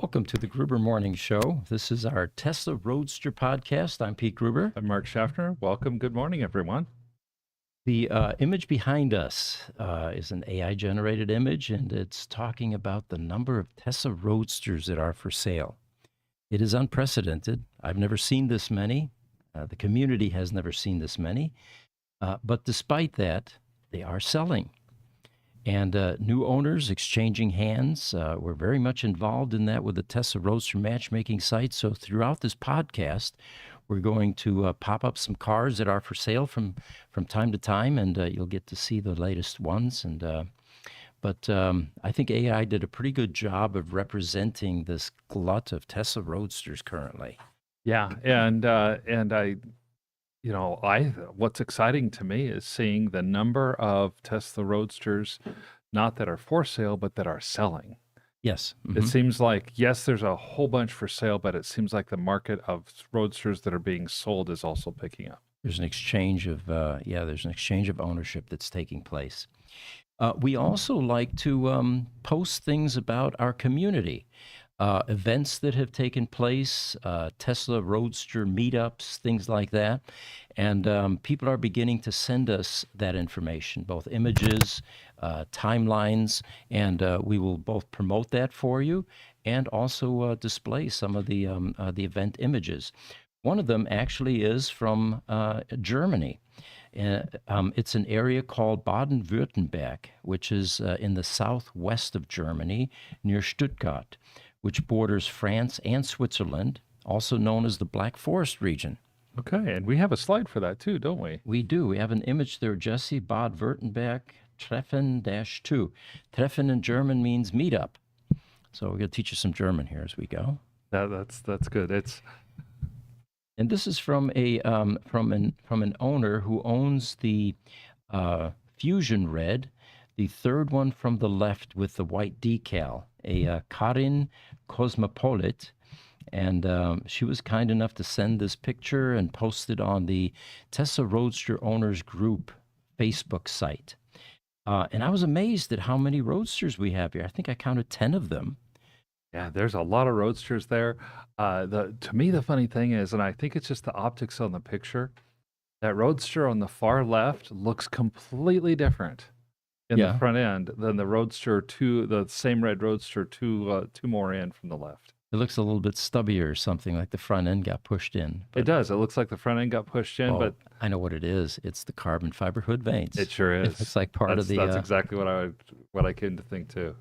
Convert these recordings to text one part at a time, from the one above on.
Welcome to the Gruber Morning Show. This is our Tesla Roadster podcast. I'm Pete Gruber. I'm Mark Schaffner. Welcome. Good morning, everyone. The image behind us is an AI-generated image, and it's talking about the number of Tesla Roadsters that are for sale. It is unprecedented. I've never seen this many. The community has never seen this many. But despite that, they are selling. And new owners exchanging hands. We're very much involved in that with the Tesla Roadster matchmaking site. So throughout this podcast, we're going to pop up some cars that are for sale from time to time, and you'll get to see the latest ones. But I think AI did a pretty good job of representing this glut of Tesla Roadsters currently. Yeah, and what's exciting to me is seeing the number of Tesla Roadsters, not that are for sale, but that are selling. Yes. It seems like, yes, there's a whole bunch for sale, but it seems like the market of Roadsters that are being sold is also picking up. There's an exchange of ownership that's taking place. We also like to post things about our community, events that have taken place, Tesla Roadster meetups, things like that. And people are beginning to send us that information, both images, timelines, and we will both promote that for you and also display some of the event images. One of them actually is from Germany. It's an area called Baden-Württemberg, which is in the southwest of Germany, near Stuttgart, which borders France and Switzerland, also known as the Black Forest region. Okay, and we have a slide for that too, don't we? We do. We have an image there, Jesse, Baden-Württemberg, Treffen-2. Treffen in German means meetup. So we're going to teach you some German here as we go. That's good. And this is from an owner who owns the Fusion Red, the third one from the left with the white decal, a Karin Cosmopolit. And she was kind enough to send this picture and post it on the Tesla Roadster Owners Group Facebook site. And I was amazed at how many Roadsters we have here. I think I counted 10 of them. Yeah, there's a lot of Roadsters there. To me, the funny thing is, and I think it's just the optics on the picture, that Roadster on the far left looks completely different in the front end than the Roadster the same red Roadster two more in from the left. It looks a little bit stubbier or something, like the front end got pushed in. It does. It looks like the front end got pushed in, but I know what it is. It's the carbon fiber hood vanes. it sure is. It's like part of the. That's exactly what I came to think too.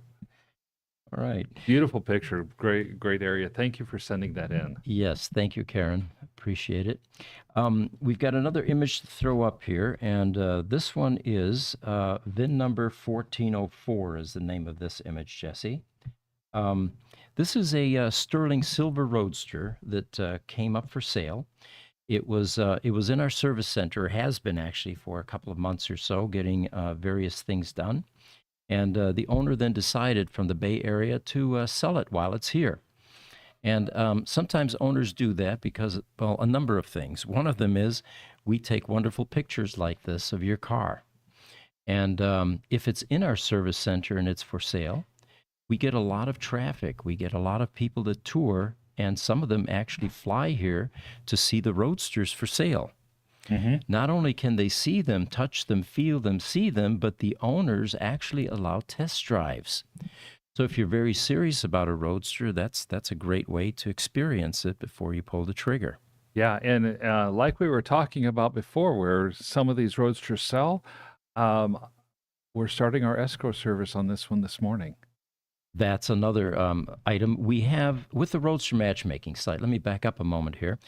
All right. Beautiful picture. Great area. Thank you for sending that in. Yes, thank you, Karen. Appreciate it. We've got another image to throw up here, and this one is VIN number 1404 is the name of this image, Jesse. This is a sterling silver Roadster that came up for sale. It was in our service center, has been actually for a couple of months or so, getting various things done. And the owner then decided from the Bay Area to sell it while it's here. And sometimes owners do that because, well, a number of things. One of them is we take wonderful pictures like this of your car. And if it's in our service center and it's for sale, we get a lot of traffic. We get a lot of people that tour, and some of them actually fly here to see the Roadsters for sale. Mm-hmm. Not only can they see them, touch them, feel them, see them, but the owners actually allow test drives. So if you're very serious about a Roadster, that's a great way to experience it before you pull the trigger. Yeah, and like we were talking about before, where some of these Roadsters sell, we're starting our escrow service on this one this morning. That's another item we have with the Roadster matchmaking site. Let me back up a moment here.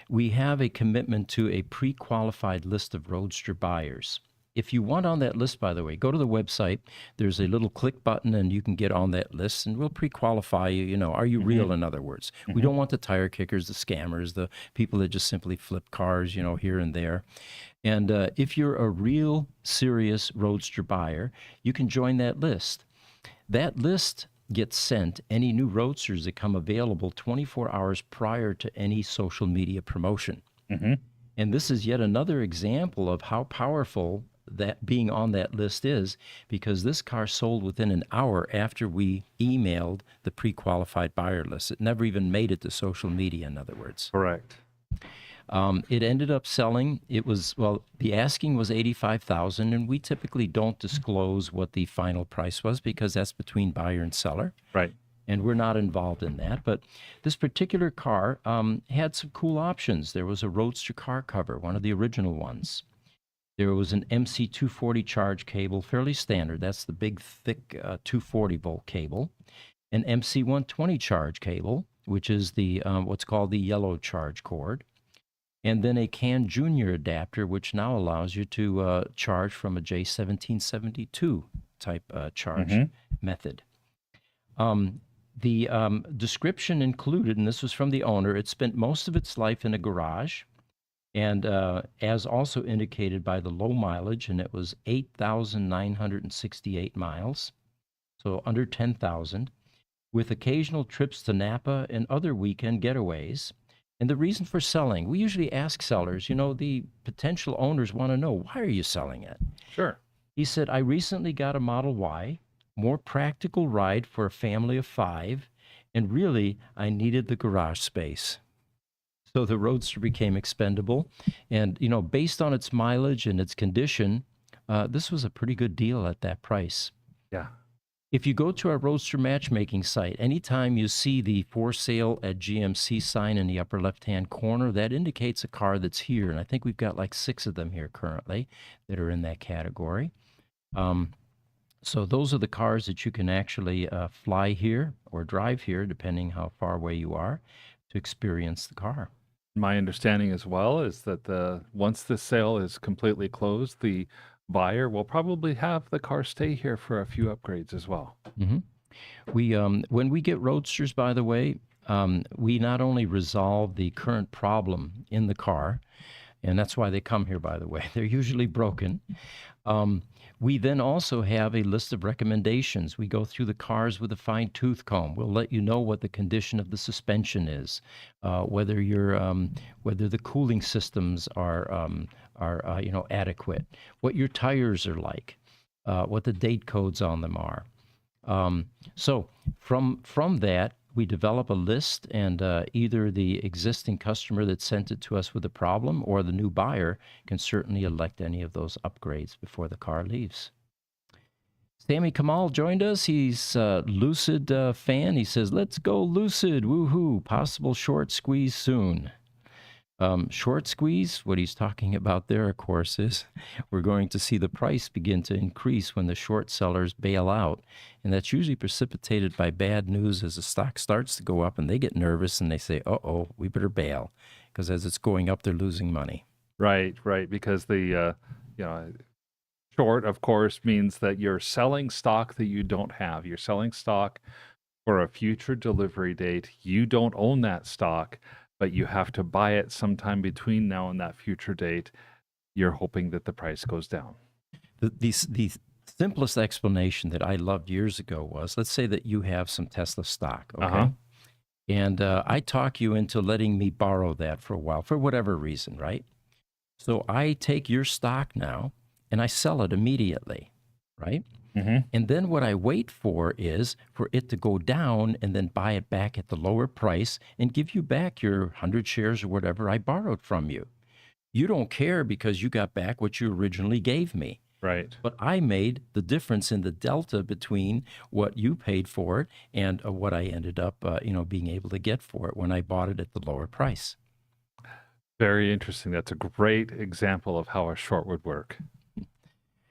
We have a commitment to a pre-qualified list of Roadster buyers. If you want on that list, by the way, go to the website. There's a little click button, and you can get on that list, and we'll pre-qualify you. You know, are you real, in other words? We don't want the tire kickers, the scammers, the people that just simply flip cars, you know, here and there. And if you're a real, serious Roadster buyer, you can join that list. That list gets sent any new Roadsters that come available 24 hours prior to any social media promotion. And this is yet another example of how powerful that being on that list is because this car sold within an hour after we emailed the pre-qualified buyer list. It never even made it to social media, in other words. Correct. It ended up selling. It was, well, the asking was 85,000, and we typically don't disclose what the final price was because that's between buyer and seller, Right. and we're not involved in that. But this particular car had some cool options. There was a Roadster car cover, one of the original ones. There was an MC240 charge cable, fairly standard. That's the big, thick 240 volt cable. An MC120 charge cable, which is the what's called the yellow charge cord. And then a CAN Junior adapter, which now allows you to charge from a J1772 type charge method. The description included, and this was from the owner, it spent most of its life in a garage, and as also indicated by the low mileage, and it was 8,968 miles, so under 10,000, with occasional trips to Napa and other weekend getaways. And the reason for selling, we usually ask sellers, the potential owners want to know, why are you selling it? Sure. He said, I recently got a Model Y, more practical ride for a family of 5, and really, I needed the garage space. So the Roadster became expendable. And, based on its mileage and its condition, this was a pretty good deal at that price. Yeah. If you go to our Roadster matchmaking site, anytime you see the for sale at GMC sign in the upper left-hand corner, that indicates a car that's here. And I think we've got like 6 of them here currently that are in that category. So those are the cars that you can actually fly here or drive here, depending how far away you are, to experience the car. My understanding as well is that once the sale is completely closed, the buyer will probably have the car stay here for a few upgrades as well. Mm-hmm. When we get Roadsters, by the way, we not only resolve the current problem in the car, and that's why they come here, by the way. They're usually broken. We then also have a list of recommendations. We go through the cars with a fine-tooth comb. We'll let you know what the condition of the suspension is, whether the cooling systems are adequate, what your tires are like, what the date codes on them are. So from that, we develop a list, and either the existing customer that sent it to us with a problem or the new buyer can certainly elect any of those upgrades before the car leaves. Sammy Kamal joined us. He's a Lucid fan. He says, let's go Lucid, woohoo, possible short squeeze soon. Short squeeze, what he's talking about there, of course, is we're going to see the price begin to increase when the short sellers bail out. And that's usually precipitated by bad news as the stock starts to go up and they get nervous and they say, uh-oh, we better bail. Because as it's going up, they're losing money. Right. Because the short, of course, means that you're selling stock that you don't have. You're selling stock for a future delivery date. You don't own that stock, but you have to buy it sometime between now and that future date. You're hoping that the price goes down. The simplest explanation that I loved years ago was, let's say that you have some Tesla stock, okay? And I talk you into letting me borrow that for a while, for whatever reason, right? So I take your stock now, and I sell it immediately, right? And then what I wait for is for it to go down and then buy it back at the lower price and give you back your 100 shares or whatever I borrowed from you. You don't care because you got back what you originally gave me. Right. But I made the difference in the delta between what you paid for it and what I ended up, being able to get for it when I bought it at the lower price. Very interesting. That's a great example of how a short would work.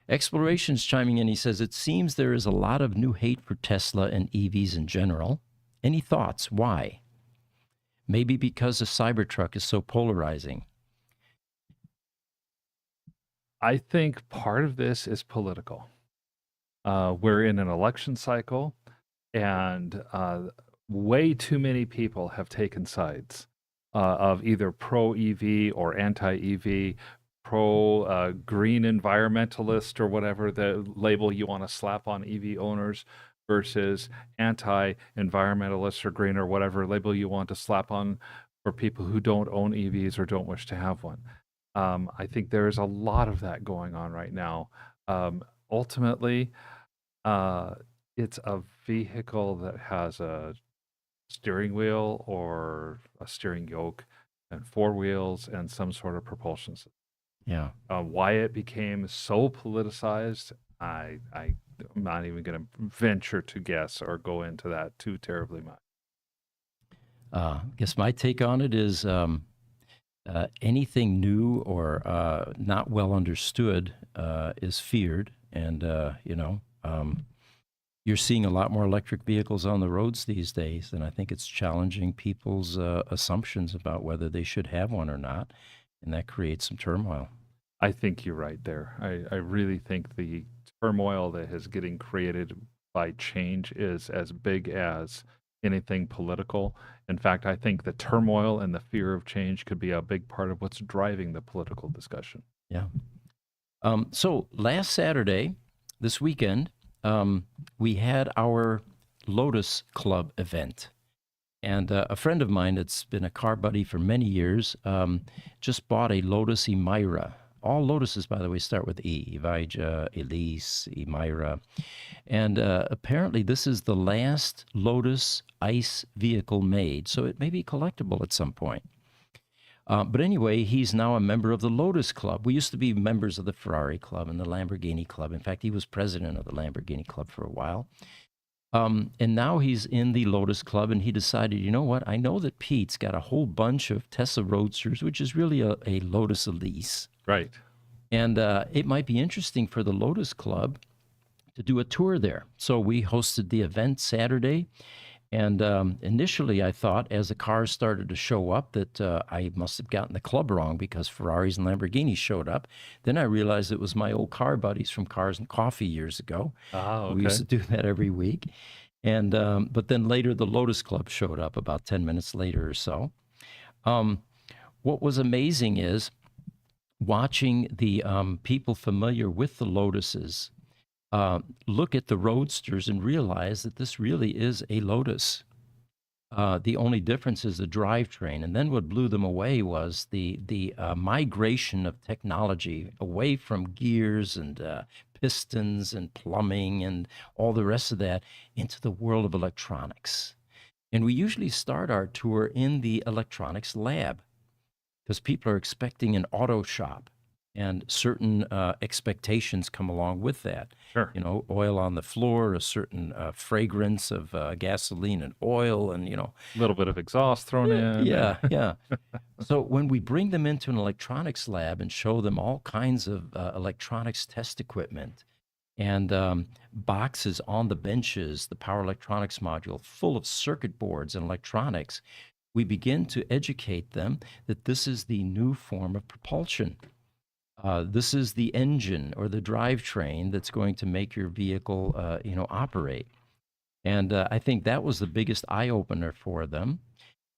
Exploration's chiming in. He says, it seems there is a lot of new hate for Tesla and EVs in general. Any thoughts? Why? Maybe because the Cybertruck is so polarizing. I think part of this is political. We're in an election cycle, and way too many people have taken sides of either pro-EV or anti-EV, pro-green environmentalist or whatever the label you want to slap on EV owners versus anti-environmentalist or green or whatever label you want to slap on for people who don't own EVs or don't wish to have one. I think there's a lot of that going on right now. Ultimately, uh, it's a vehicle that has a steering wheel or a steering yoke and four wheels and some sort of propulsion system. Yeah. Why it became so politicized, I'm not even going to venture to guess or go into that too terribly much. I guess my take on it is anything new or not well understood is feared. And, you're seeing a lot more electric vehicles on the roads these days. And I think it's challenging people's assumptions about whether they should have one or not. And that creates some turmoil. I think you're right there. I really think the turmoil that is getting created by change is as big as anything political. In fact, I think the turmoil and the fear of change could be a big part of what's driving the political discussion. Yeah. So last Saturday, this weekend, we had our Lotus Club event. And a friend of mine that's been a car buddy for many years just bought a Lotus Emira. All Lotuses, by the way, start with E. Evija, Elise, Emira. And apparently this is the last Lotus ICE vehicle made, so it may be collectible at some point. But anyway, he's now a member of the Lotus Club. We used to be members of the Ferrari Club and the Lamborghini Club. In fact, he was president of the Lamborghini Club for a while. And now he's in the Lotus Club, and he decided, you know what? I know that Pete's got a whole bunch of Tesla Roadsters, which is really a Lotus Elise. Right. And it might be interesting for the Lotus Club to do a tour there. So we hosted the event Saturday. And initially, I thought, as the cars started to show up, that I must have gotten the club wrong because Ferraris and Lamborghinis showed up. Then I realized it was my old car buddies from Cars and Coffee years ago. Oh, We used to okay. do that every week. And but then later, the Lotus Club showed up about 10 minutes later or so. What was amazing is watching the people familiar with the Lotuses look at the Roadsters and realize that this really is a Lotus. The only difference is the drivetrain. And then what blew them away was the migration of technology away from gears and pistons and plumbing and all the rest of that into the world of electronics. And we usually start our tour in the electronics lab because people are expecting an auto shop and certain expectations come along with that. Sure. You know, oil on the floor, a certain fragrance of gasoline and oil, and, A little bit of exhaust thrown in. yeah, yeah. So when we bring them into an electronics lab and show them all kinds of electronics test equipment and boxes on the benches, the power electronics module full of circuit boards and electronics, we begin to educate them that this is the new form of propulsion. This is the engine or the drivetrain that's going to make your vehicle, operate. And I think that was the biggest eye opener for them.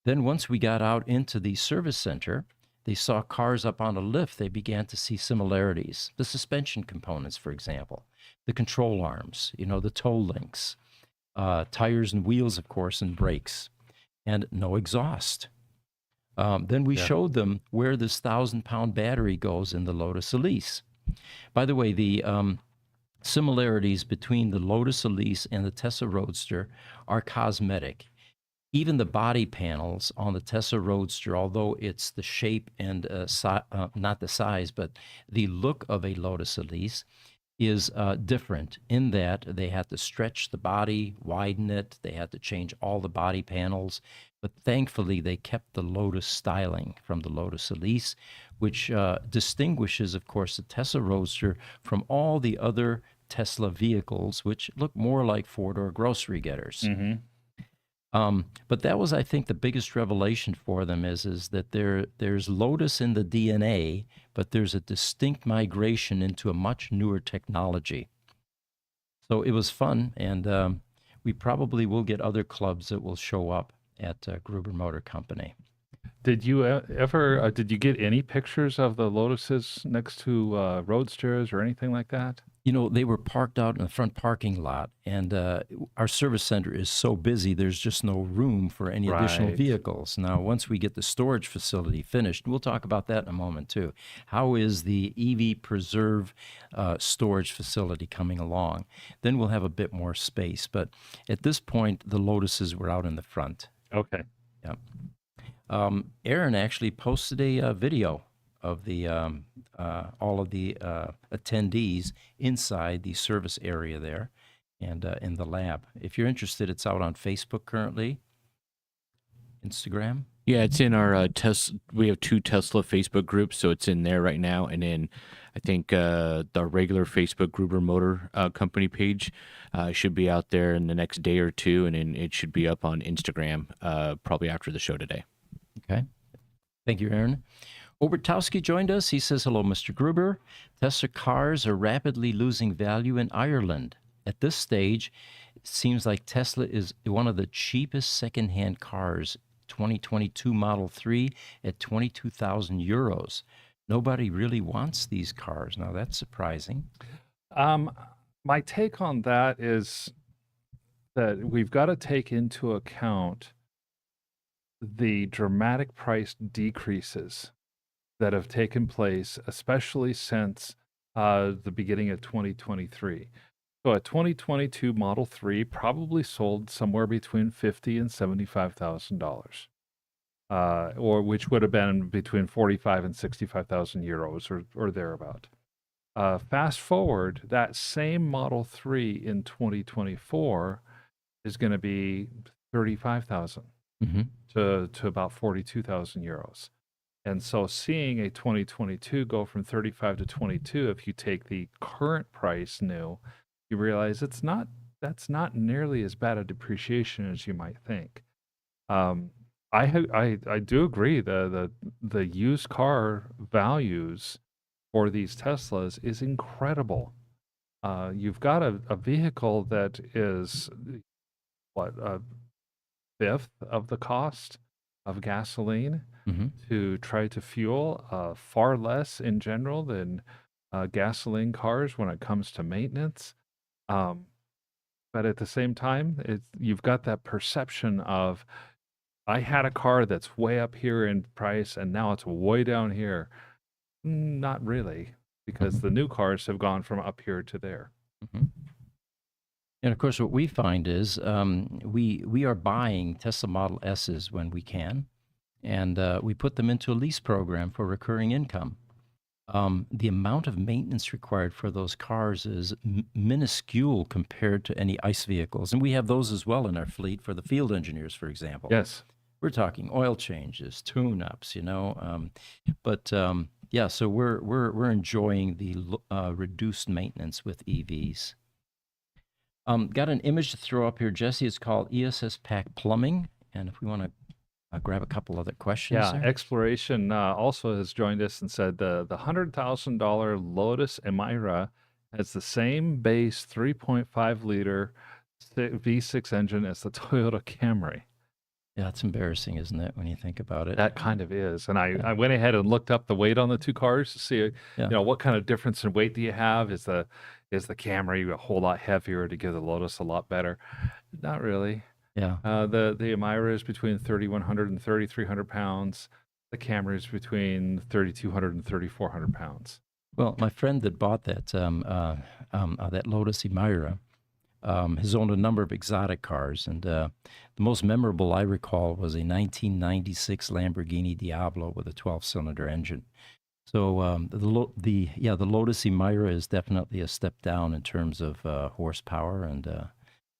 Then once we got out into the service center, they saw cars up on a lift. They began to see similarities. The suspension components, for example, the control arms, the toe links, tires and wheels, of course, and brakes, and no exhaust. Then we Yeah. showed them where this 1,000-pound battery goes in the Lotus Elise. By the way, the similarities between the Lotus Elise and the Tesla Roadster are cosmetic. Even the body panels on the Tesla Roadster, although it's the shape and not the size, but the look of a Lotus Elise, is different in that they had to stretch the body, widen it, they had to change all the body panels. But thankfully, they kept the Lotus styling from the Lotus Elise, which distinguishes, of course, the Tesla Roadster from all the other Tesla vehicles, which look more like four-door grocery getters. Mm-hmm. But that was, I think, the biggest revelation for them is that there's Lotus in the DNA, but there's a distinct migration into a much newer technology. So it was fun, and we probably will get other clubs that will show up at Gruber Motor Company. Did you ever did you get any pictures of the Lotuses next to Roadsters or anything like that? You know, they were parked out in the front parking lot, and our service center is so busy, there's just no room for any additional Right. vehicles. Now, once we get the storage facility finished, we'll talk about that in a moment too. How is the EV Preserve storage facility coming along? Then we'll have a bit more space. But at this point, the Lotuses were out in the front. Okay. Yeah. Aaron actually posted a video of the all of the attendees inside the service area there and in the lab. If you're interested, it's out on Facebook currently, Instagram. Yeah, it's in our we have 2 Tesla Facebook groups, so it's in there right now. And then I think the regular Facebook Gruber Motor Company page should be out there in the next day or two, and then it should be up on Instagram probably after the show today. Okay. Thank you, Aaron. Obertowski joined us. He says, hello, Mr. Gruber. Tesla cars are rapidly losing value in Ireland. At this stage, it seems like Tesla is one of the cheapest secondhand cars, 2022 Model 3 at 22,000 euros. Nobody really wants these cars. Now, that's surprising. My take on that is that we've got to take into account the dramatic price decreases that have taken place, especially since the beginning of 2023. So a 2022 Model 3 probably sold somewhere between $50,000 and $75,000, or which would have been between 45 and 65,000 euros or thereabout. Fast forward, that same Model 3 in 2024 is going to be 35,000 to about 42,000 euros. And so seeing a 2022 go from 35 to 22, if you take the current price new, you realize that's not nearly as bad a depreciation as you might think. I do agree the used car values for these Teslas is incredible. You've got a vehicle that is a fifth of the cost of gasoline to try to fuel, far less in general than gasoline cars when it comes to maintenance. But at the same time, you've got that perception of, I had a car that's way up here in price and now it's way down here. Not really, because the new cars have gone from up here to there. And of course, what we find is we are buying Tesla Model S's when we can, and we put them into a lease program for recurring income. The amount of maintenance required for those cars is minuscule compared to any ICE vehicles. And we have those as well in our fleet for the field engineers, for example. Yes. We're talking oil changes, tune-ups, you know. Yeah, so we're enjoying the reduced maintenance with EVs. Got an image to throw up here, Jesse. It's called ESS Pack Plumbing. And if we want to grab a couple other questions. Yeah, there. Exploration also has joined us and said the $100,000 Lotus Emira has the same base 3.5 liter V6 engine as the Toyota Camry. Yeah, it's embarrassing, isn't it, when you think about it? That kind of is. And I went ahead and looked up the weight on the two cars to see, what kind of difference in weight do you have? Is the Camry a whole lot heavier to give the Lotus a lot better? Not really. Yeah. The Emira is between 3,100 and 3,300 pounds. The Camry is between 3,200 and 3,400 pounds. Well, my friend that bought that that Lotus Emira has owned a number of exotic cars, and the most memorable I recall was a 1996 Lamborghini Diablo with a 12-cylinder engine. So the Lotus Emira is definitely a step down in terms of horsepower, and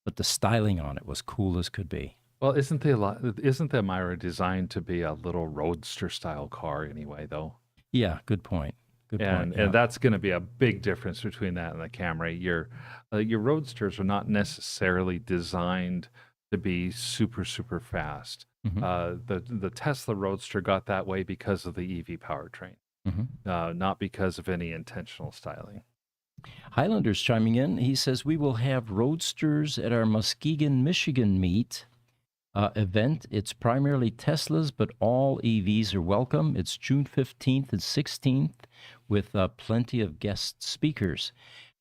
but the styling on it was cool as could be. Well, isn't the Emira designed to be a little roadster style car anyway, though? Yeah, good point. Good point. And that's going to be a big difference between that and the Camry. Your roadsters are not necessarily designed to be super, super fast. The Tesla Roadster got that way because of the EV powertrain, not because of any intentional styling. Highlander's chiming in. He says, we will have Roadsters at our Muskegon, Michigan meet event. It's primarily Teslas, but all EVs are welcome. It's June 15th and 16th with plenty of guest speakers.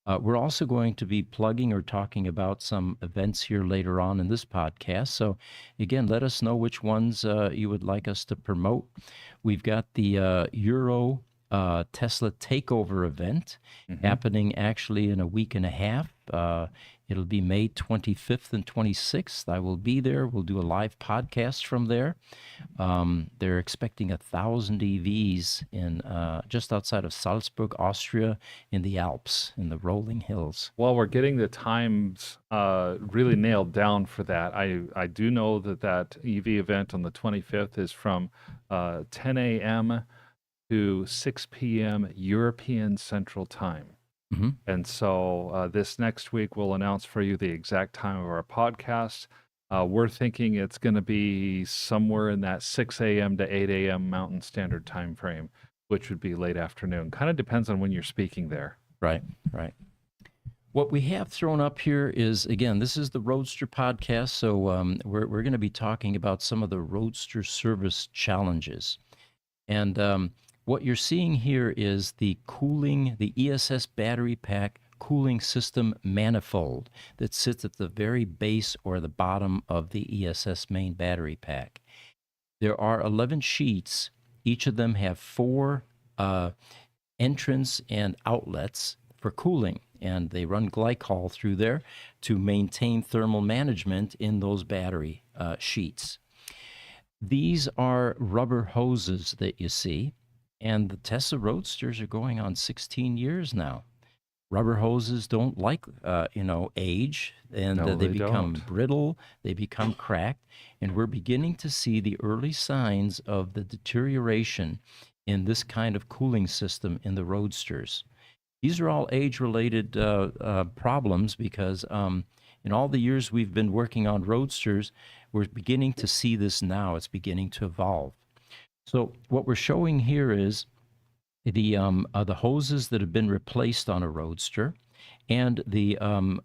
We're also going to be plugging or talking about some events here later on in this podcast. So, again, let us know which ones you would like us to promote. We've got the Euro Tesla Takeover event happening actually in a week and a half. It'll be May 25th and 26th. I will be there. We'll do a live podcast from there. They're expecting 1,000 EVs in just outside of Salzburg, Austria, in the Alps, in the rolling hills. Well, we're getting the times really nailed down for that. I do know that EV event on the 25th is from 10 a.m. to 6 p.m. European Central Time. And so this next week, we'll announce for you the exact time of our podcast. We're thinking it's going to be somewhere in that 6 a.m. to 8 a.m. Mountain Standard Time frame, which would be late afternoon. Kind of depends on when you're speaking there. Right. What we have thrown up here is, again, this is the Roadster podcast, so we're going to be talking about some of the Roadster service challenges. And what you're seeing here is the ESS battery pack cooling system manifold that sits at the very base or the bottom of the ESS main battery pack. There are 11 sheets. Each of them have 4 entrance and outlets for cooling, and they run glycol through there to maintain thermal management in those battery sheets. These are rubber hoses that you see, and the Tesla Roadsters are going on 16 years now. Rubber hoses don't like, age, and No, they they become don't. brittle, they become cracked, and we're beginning to see the early signs of the deterioration in this kind of cooling system in the Roadsters. These are all age-related problems because in all the years we've been working on Roadsters, we're beginning to see this now. It's beginning to evolve. So what we're showing here is the hoses that have been replaced on a Roadster, and the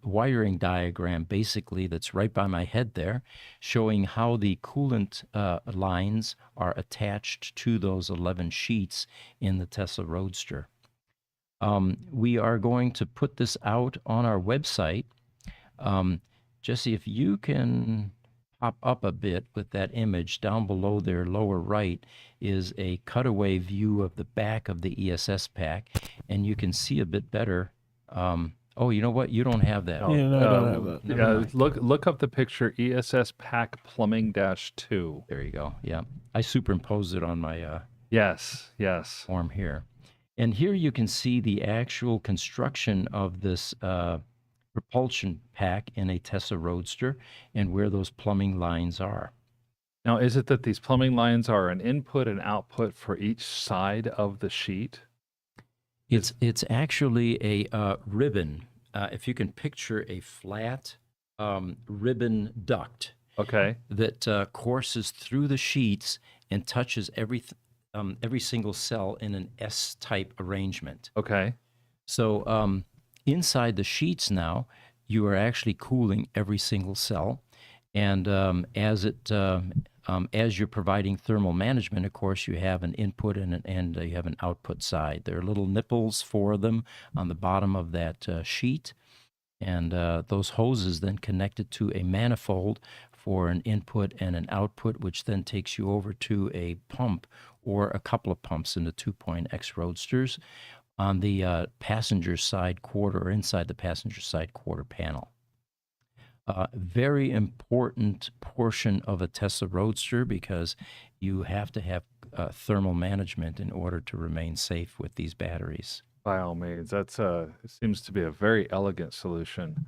wiring diagram, basically, that's right by my head there, showing how the coolant lines are attached to those 11 sheets in the Tesla Roadster. We are going to put this out on our website. Jesse, if you can pop up a bit with that image down below there, lower right, is a cutaway view of the back of the ESS pack, and you can see a bit better. Oh, you know what? You don't have that. Yeah, no, I don't have that. Never mind. Look up the picture ESS pack plumbing -2. There you go. Yeah. I superimposed it on my Yes. form here. And here you can see the actual construction of this propulsion pack in a Tesla Roadster and where those plumbing lines are. Now, is it that these plumbing lines are an input and output for each side of the sheet? It's actually a ribbon. If you can picture a flat ribbon duct Okay. that courses through the sheets and touches every single cell in an S-type arrangement. Okay. So inside the sheets now, you are actually cooling every single cell, and as you're providing thermal management, of course, you have an input and you have an output side. There are little nipples for them on the bottom of that sheet, and those hoses then connected to a manifold for an input and an output, which then takes you over to a pump or a couple of pumps in the 2.X Roadsters on the passenger side quarter or inside the passenger side quarter panel. Very important portion of a Tesla Roadster because you have to have thermal management in order to remain safe with these batteries. By all means, it seems to be a very elegant solution.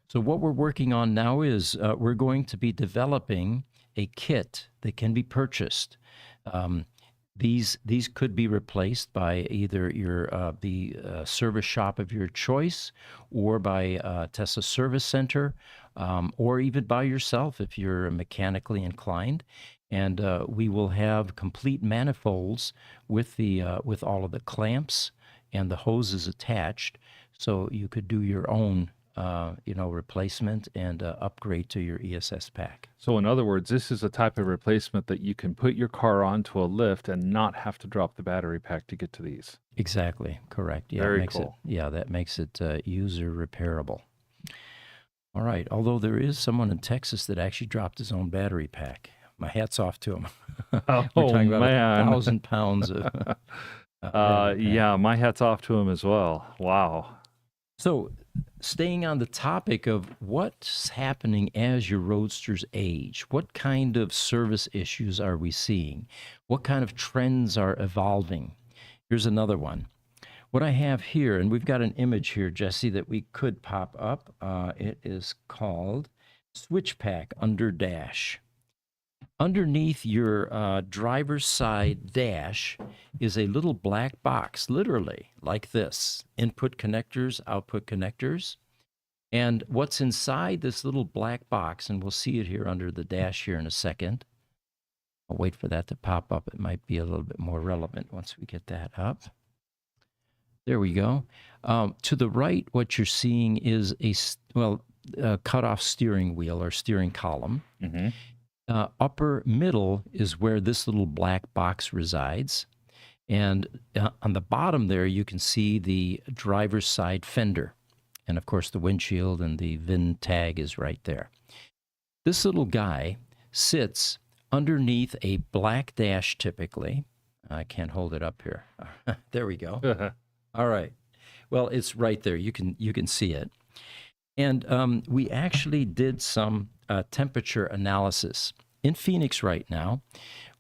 So what we're working on now is we're going to be developing a kit that can be purchased. These could be replaced by either the service shop of your choice, or by Tesla Service Center, or even by yourself if you're mechanically inclined. And we will have complete manifolds with all of the clamps and the hoses attached, so you could do your own replacement and upgrade to your ESS pack. So in other words, this is a type of replacement that you can put your car onto a lift and not have to drop the battery pack to get to these. Exactly, correct. Yeah, Very makes cool. that makes it user repairable. All right, although there is someone in Texas that actually dropped his own battery pack. My hat's off to him. We're talking about man. 1,000 pounds of battery pack. Yeah, my hat's off to him as well. Wow. So, staying on the topic of what's happening as your Roadsters age, what kind of service issues are we seeing? What kind of trends are evolving? Here's another one. What I have here, and we've got an image here, Jesse, that we could pop up. It is called Switch Pack Under Dash. Underneath your driver's side dash is a little black box, literally like this. Input connectors, output connectors. And what's inside this little black box, and we'll see it here under the dash here in a second. I'll wait for that to pop up. It might be a little bit more relevant once we get that up. There we go. To the right, what you're seeing is a cut-off steering wheel or steering column. Mm-hmm. Upper middle is where this little black box resides. And on the bottom there, you can see the driver's side fender. And of course, the windshield and the VIN tag is right there. This little guy sits underneath a black dash typically. I can't hold it up here. There we go. All right. Well, it's right there. You can see it. And we actually did some temperature analysis. In Phoenix right now,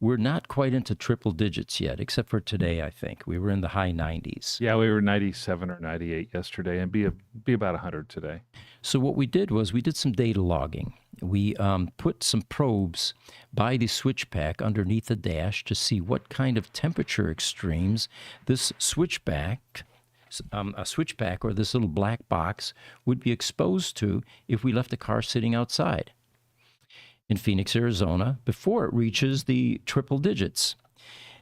we're not quite into triple digits yet, except for today, I think. We were in the high 90s. Yeah, we were 97 or 98 yesterday and be about 100 today. So what we did was we did some data logging. We put some probes by the switch pack underneath the dash to see what kind of temperature extremes this switchback or this little black box would be exposed to if we left the car sitting outside in Phoenix, Arizona, before it reaches the triple digits.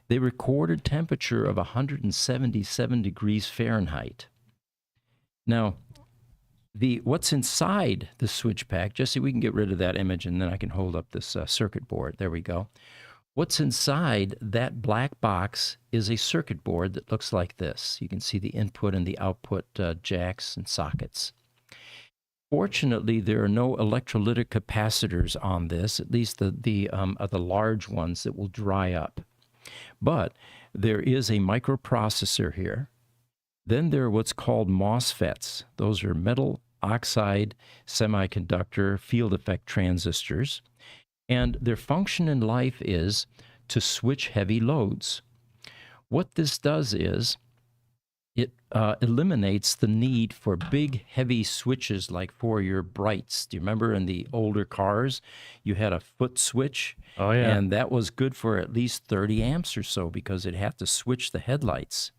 They recorded temperature of 177 degrees Fahrenheit. Now, what's inside the switch pack, Jesse, we can get rid of that image and then I can hold up this circuit board. There we go. What's inside that black box is a circuit board that looks like this. You can see the input and the output jacks and sockets. Fortunately, there are no electrolytic capacitors on this, at least the large ones that will dry up. But there is a microprocessor here. Then there are what's called MOSFETs. Those are metal oxide semiconductor field effect transistors. And their function in life is to switch heavy loads. What this does is it eliminates the need for big, heavy switches like for your brights. Do you remember in the older cars, you had a foot switch? Oh, yeah. And that was good for at least 30 amps or so because it had to switch the headlights.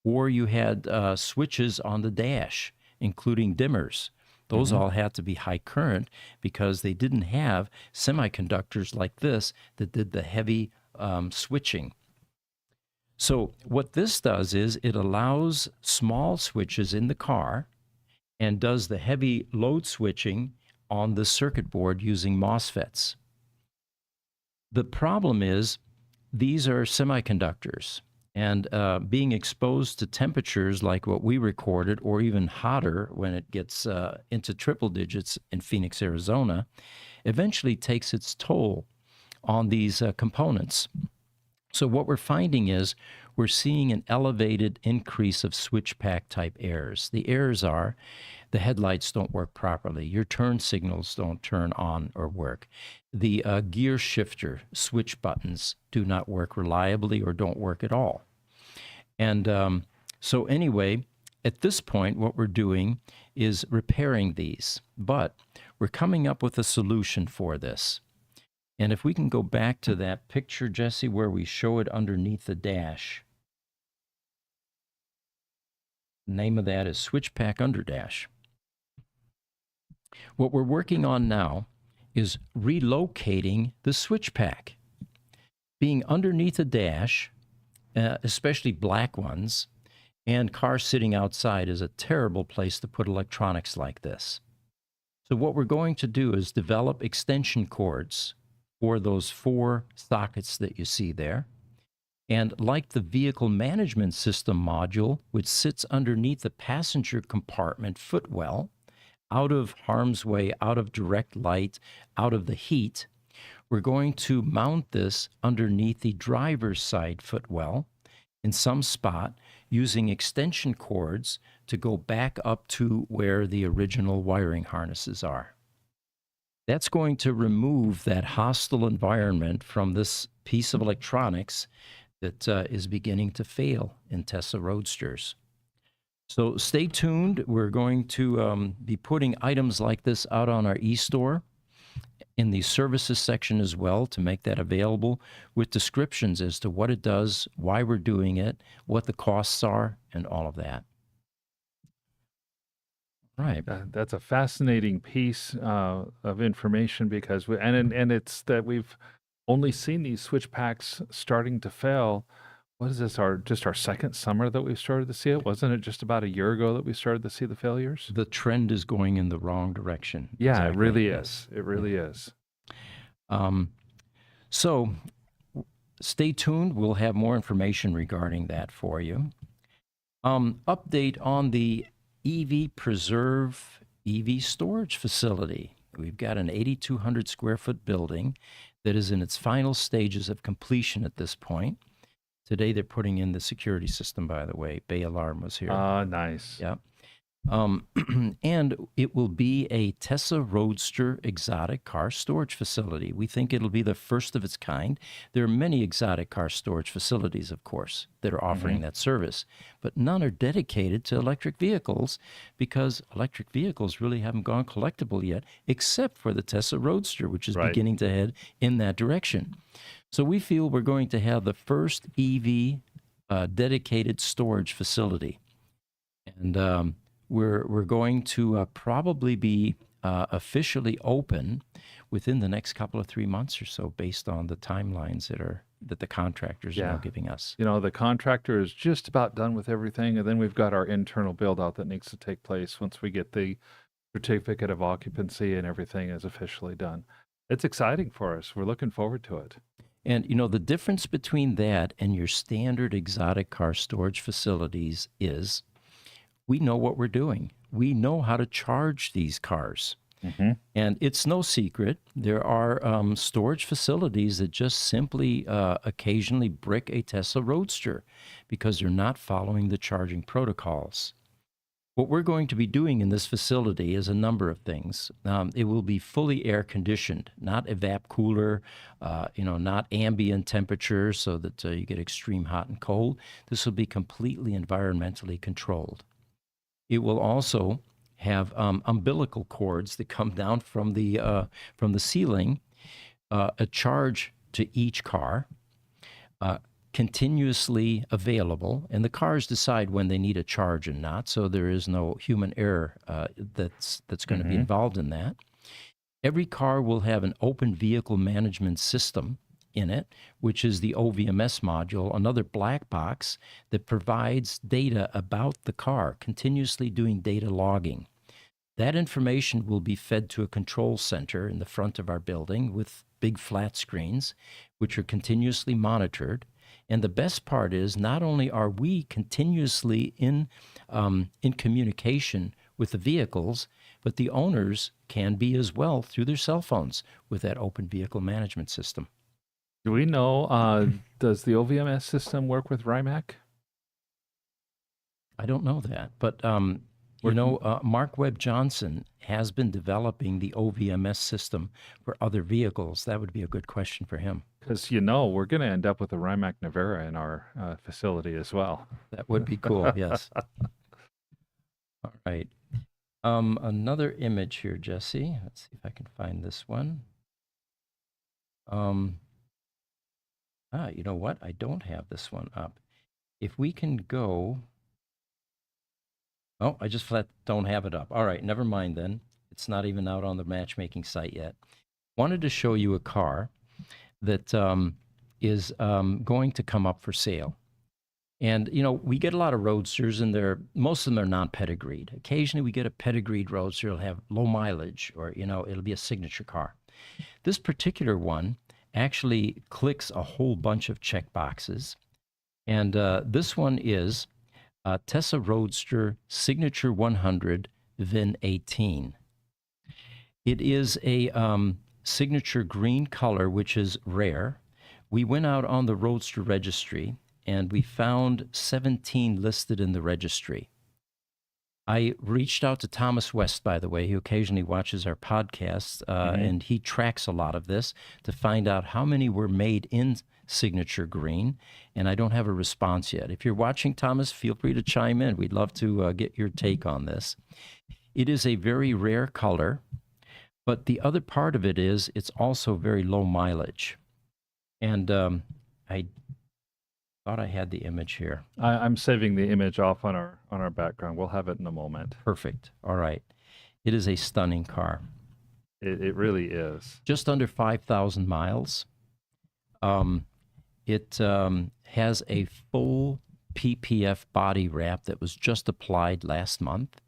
Or you had switches on the dash, including dimmers. Those all had to be high current because they didn't have semiconductors like this that did the heavy switching. So what this does is it allows small switches in the car and does the heavy load switching on the circuit board using MOSFETs. The problem is these are semiconductors. And being exposed to temperatures like what we recorded, or even hotter when it gets into triple digits in Phoenix, Arizona, eventually takes its toll on these components. So what we're finding is we're seeing an elevated increase of switch pack type errors. The errors are the headlights don't work properly. Your turn signals don't turn on or work. The gear shifter switch buttons do not work reliably or don't work at all. And so anyway, at this point, what we're doing is repairing these, but we're coming up with a solution for this. And if we can go back to that picture, Jesse, where we show it underneath the dash. The name of that is Switch Pack Under Dash. What we're working on now is relocating the switch pack. Being underneath the dash, especially black ones, And cars sitting outside is a terrible place to put electronics like this. So what we're going to do is develop extension cords for those 4 sockets that you see there. And like the vehicle management system module, which sits underneath the passenger compartment footwell, out of harm's way, out of direct light, out of the heat, we're going to mount this underneath the driver's side footwell in some spot using extension cords to go back up to where the original wiring harnesses are. That's going to remove that hostile environment from this piece of electronics that is beginning to fail in Tesla Roadsters. So stay tuned. We're going to be putting items like this out on our e-store in the services section as well to make that available with descriptions as to what it does, why we're doing it, what the costs are, and all of that. Right. That's a fascinating piece of information because and it's that we've only seen these switch packs starting to fail. What is this? Just our second summer that we've started to see it? Wasn't it just about a year ago that we started to see the failures? The trend is going in the wrong direction. Yeah, Exactly. it really Yes. is. It really is. So stay tuned. We'll have more information regarding that for you. Update on the EV Preserve EV Storage Facility. We've got an 8,200 square foot building that is in its final stages of completion at this point. Today they're putting in the security system, by the way. Bay Alarm was here. Nice. Yeah. And it will be a Tesla Roadster exotic car storage facility. We think it'll be the first of its kind. There are many exotic car storage facilities, of course, that are offering that service, but none are dedicated to electric vehicles because electric vehicles really haven't gone collectible yet, except for the Tesla Roadster, which is beginning to head in that direction. So we feel we're going to have the first EV dedicated storage facility. And we're going to probably be officially open within the next couple of 3 months or so, based on the timelines that the contractors are now giving us. You know, the contractor is just about done with everything, and then we've got our internal build out that needs to take place once we get the certificate of occupancy and everything is officially done. It's exciting for us. We're looking forward to it. And, you know, the difference between that and your standard exotic car storage facilities is we know what we're doing. We know how to charge these cars. And it's no secret. There are storage facilities that just simply occasionally brick a Tesla Roadster because they're not following the charging protocols. What we're going to be doing in this facility is a number of things. It will be fully air conditioned, not evap cooler, not ambient temperature so that you get extreme hot and cold. This will be completely environmentally controlled. It will also have umbilical cords that come down from the ceiling, a charge to each car, continuously available, and the cars decide when they need a charge and not, so there is no human error that's going to be involved in that. Every car will have an open vehicle management system in it, which is the OVMS module, another black box that provides data about the car, continuously doing data logging. That information will be fed to a control center in the front of our building with big flat screens, which are continuously monitored. And the best part is not only are we continuously in communication with the vehicles, but the owners can be as well through their cell phones with that open vehicle management system. Do we know, does the OVMS system work with RIMAC? I don't know that, but Mark Webb Johnson has been developing the OVMS system for other vehicles. That would be a good question for him. Because, we're going to end up with a RIMAC Navara in our facility as well. That would be cool, yes. All right. Another image here, Jesse. Let's see if I can find this one. You know what? I don't have this one up. If we can go... Oh, I just flat don't have it up. All right, never mind then. It's not even out on the matchmaking site yet. Wanted to show you a car that is going to come up for sale. And, we get a lot of Roadsters, and most of them are non-pedigreed. Occasionally we get a pedigreed Roadster. It'll have low mileage, or, it'll be a signature car. This particular one actually clicks a whole bunch of check boxes. And this one is Tesla Roadster Signature 100 VIN 18. It is a signature green color, which is rare. We went out on the Roadster registry, and we found 17 listed in the registry. I reached out to Thomas West, by the way, who occasionally watches our podcasts, and he tracks a lot of this to find out how many were made in signature green, and I don't have a response yet. If you're watching, Thomas, feel free to chime in. We'd love to get your take on this. It is a very rare color, but the other part of it is it's also very low mileage. And I thought I had the image here. I'm saving the image off on our background. We'll have it in a moment. Perfect. All right. It is a stunning car. It really is. Just under 5,000 miles. It has a full PPF body wrap that was just applied last month.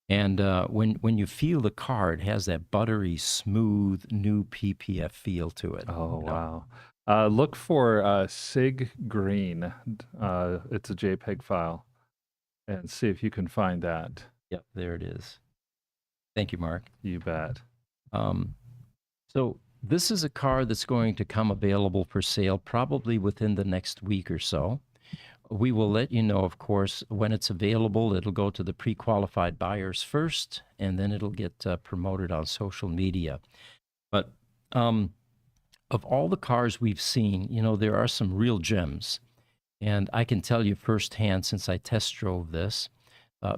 And when you feel the car, it has that buttery, smooth, new PPF feel to it. Oh, wow. Look for Sig Green. It's a JPEG file, and see if you can find that. Yep, there it is. Thank you, Mark. You bet. So this is a car that's going to come available for sale probably within the next week or so. We will let you know, of course, when it's available. It'll go to the pre-qualified buyers first, and then it'll get promoted on social media. But of all the cars we've seen, there are some real gems. And I can tell you firsthand, since I test drove this,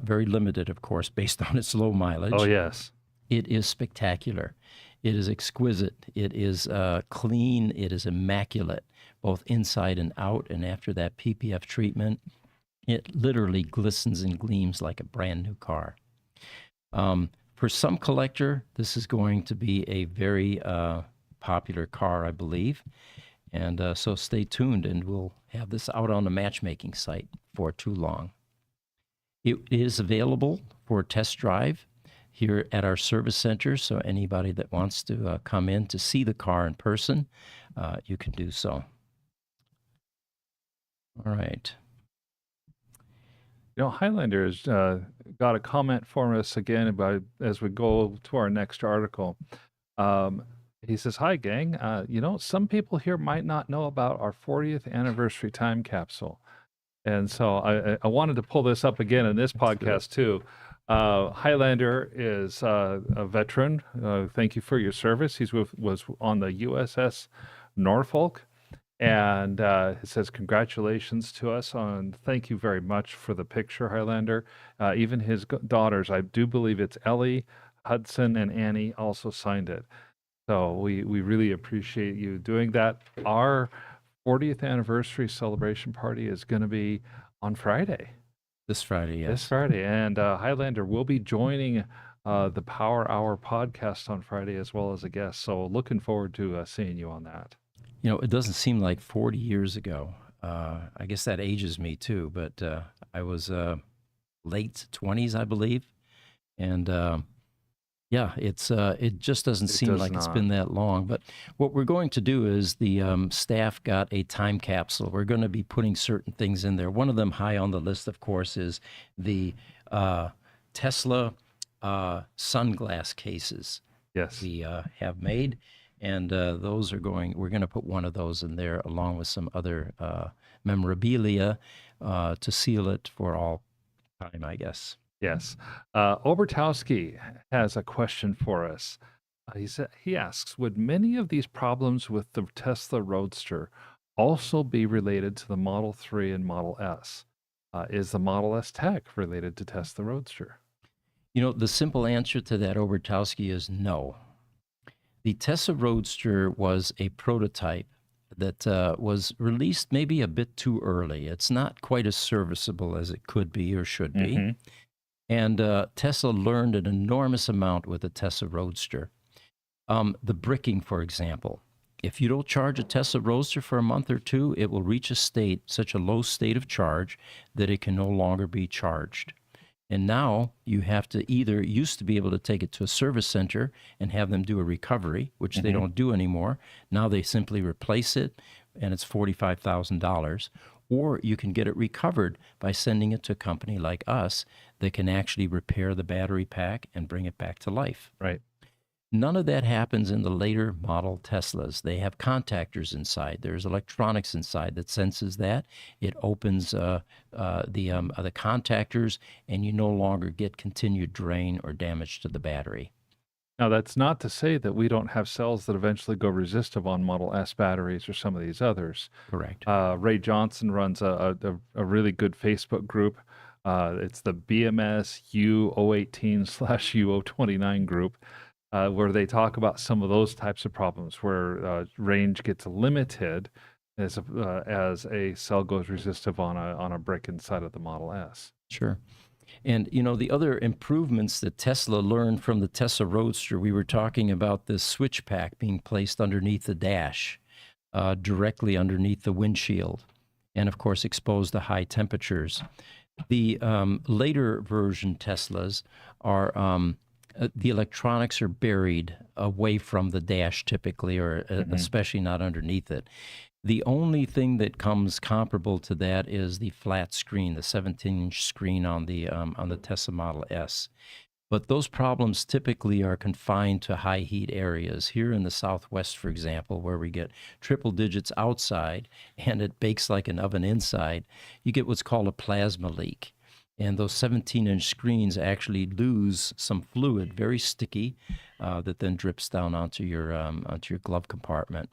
very limited, of course, based on its low mileage. Oh, yes. It is spectacular. It is exquisite. It is clean. It is immaculate, both inside and out. And after that PPF treatment, it literally glistens and gleams like a brand new car. For some collector, this is going to be a very popular car, I believe. And so stay tuned, and we'll have this out on the matchmaking site for too long. It is available for test drive here at our service center, so anybody that wants to come in to see the car in person, you can do so. All right. Highlander has got a comment for us again about as we go to our next article. He says, "Hi, gang. Some people here might not know about our 40th anniversary time capsule." And so I wanted to pull this up again in this podcast too. Highlander is a veteran. Thank you for your service. He was on the USS Norfolk. And it says, "Congratulations to us on, thank you very much for the picture, Highlander." Even his daughters, I do believe it's Ellie, Hudson, and Annie also signed it. So we really appreciate you doing that. Our 40th anniversary celebration party is going to be on Friday. This Friday, yes. This Friday. And Highlander will be joining the Power Hour podcast on Friday as well as a guest. So looking forward to seeing you on that. It doesn't seem like 40 years ago. I guess that ages me too, but I was late 20s, I believe. And yeah, it just doesn't seem like it's been that long. But what we're going to do is the staff got a time capsule. We're going to be putting certain things in there. One of them high on the list, of course, is the Tesla sunglass cases. Yes. We have made. And those are we're going to put one of those in there along with some other memorabilia to seal it for all time, I guess. Yes. Obertowski has a question for us. He asks, would many of these problems with the Tesla Roadster also be related to the Model 3 and Model S? Is the Model S tech related to Tesla Roadster? The simple answer to that, Obertowski, is no. The Tesla Roadster was a prototype that was released maybe a bit too early. It's not quite as serviceable as it could be or should be. Mm-hmm. And Tesla learned an enormous amount with the Tesla Roadster. The bricking, for example. If you don't charge a Tesla Roadster for a month or two, it will reach a state, such a low state of charge, that it can no longer be charged. And now you have to either used to be able to take it to a service center and have them do a recovery, which they don't do anymore. Now they simply replace it, and it's $45,000. Or you can get it recovered by sending it to a company like us that can actually repair the battery pack and bring it back to life. Right. None of that happens in the later model Teslas. They have contactors inside. There's electronics inside that senses that. It opens the contactors, and you no longer get continued drain or damage to the battery. Now, that's not to say that we don't have cells that eventually go resistive on Model S batteries or some of these others. Correct. Ray Johnson runs a really good Facebook group. It's the BMS U018/U029 group, where they talk about some of those types of problems where range gets limited as a cell goes resistive on a brick inside of the Model S. Sure. And, you know, the other improvements that Tesla learned from the Tesla Roadster, we were talking about this switch pack being placed underneath the dash, directly underneath the windshield, and, of course, exposed to high temperatures. The later version Teslas are, the electronics are buried away from the dash typically, or especially not underneath it. The only thing that comes comparable to that is the flat screen, the 17-inch screen on the Tesla Model S. But those problems typically are confined to high heat areas. Here in the Southwest, for example, where we get triple digits outside and it bakes like an oven inside, you get what's called a plasma leak. And those 17-inch screens actually lose some fluid, very sticky, that then drips down onto your glove compartment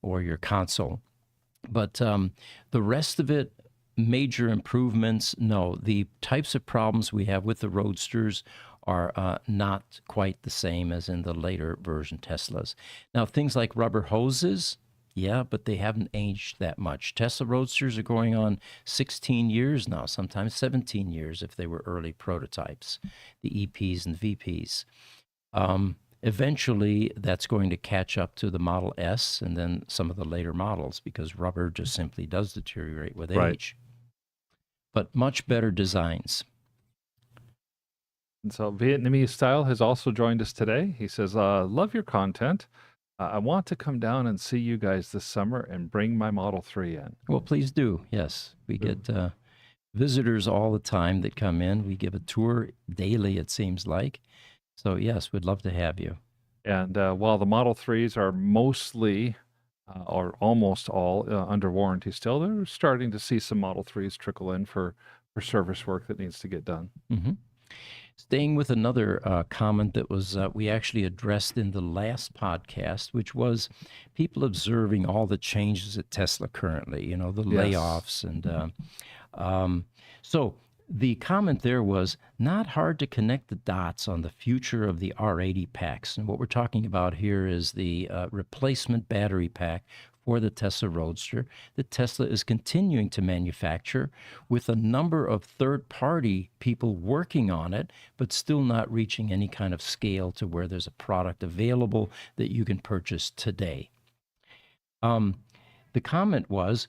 or your console. But the rest of it, major improvements, no. The types of problems we have with the Roadsters are not quite the same as in the later version Teslas. Now, things like rubber hoses, yeah, but they haven't aged that much. Tesla Roadsters are going on 16 years now, sometimes 17 years if they were early prototypes, the EPs and VPs. Eventually, that's going to catch up to the Model S and then some of the later models, because rubber just simply does deteriorate with age. But much better designs. And so Vietnamese Style has also joined us today. He says, love your content. I want to come down and see you guys this summer and bring my Model 3 in. Well, please do. Yes, we get visitors all the time that come in. We give a tour daily, it seems like. So, yes, we'd love to have you. And while the Model 3s are mostly or almost all under warranty still, they're starting to see some Model 3s trickle in for service work that needs to get done. Staying with another comment that was we actually addressed in the last podcast, which was people observing all the changes at Tesla currently, you know, the layoffs. And so the comment there was not hard to connect the dots on the future of the R80 packs. And what we're talking about here is the replacement battery pack for the Tesla Roadster that Tesla is continuing to manufacture, with a number of third-party people working on it, but still not reaching any kind of scale to where there's a product available that you can purchase today. The comment was,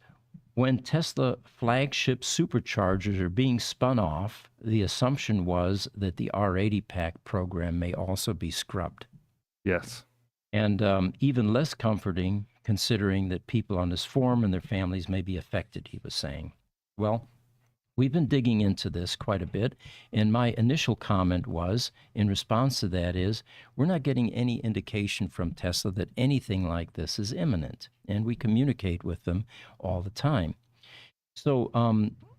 when Tesla flagship superchargers are being spun off, the assumption was that the R80 pack program may also be scrubbed. Yes. And even less comforting, considering that people on this forum and their families may be affected, he was saying. Well, we've been digging into this quite a bit, and my initial comment was, in response to that, is we're not getting any indication from Tesla that anything like this is imminent, and we communicate with them all the time. So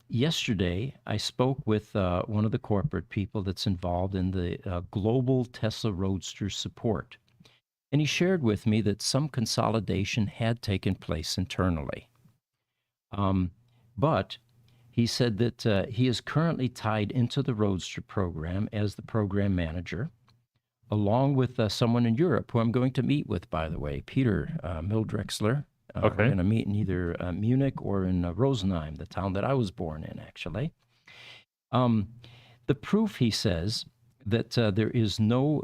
yesterday, I spoke with one of the corporate people that's involved in the global Tesla Roadster support. And he shared with me that some consolidation had taken place internally. But he said that he is currently tied into the Roadster program as the program manager, along with someone in Europe who I'm going to meet with, by the way, Peter Mildrexler. Okay. We're going to meet in either Munich or in Rosenheim, the town that I was born in, actually. The proof, he says, that there is no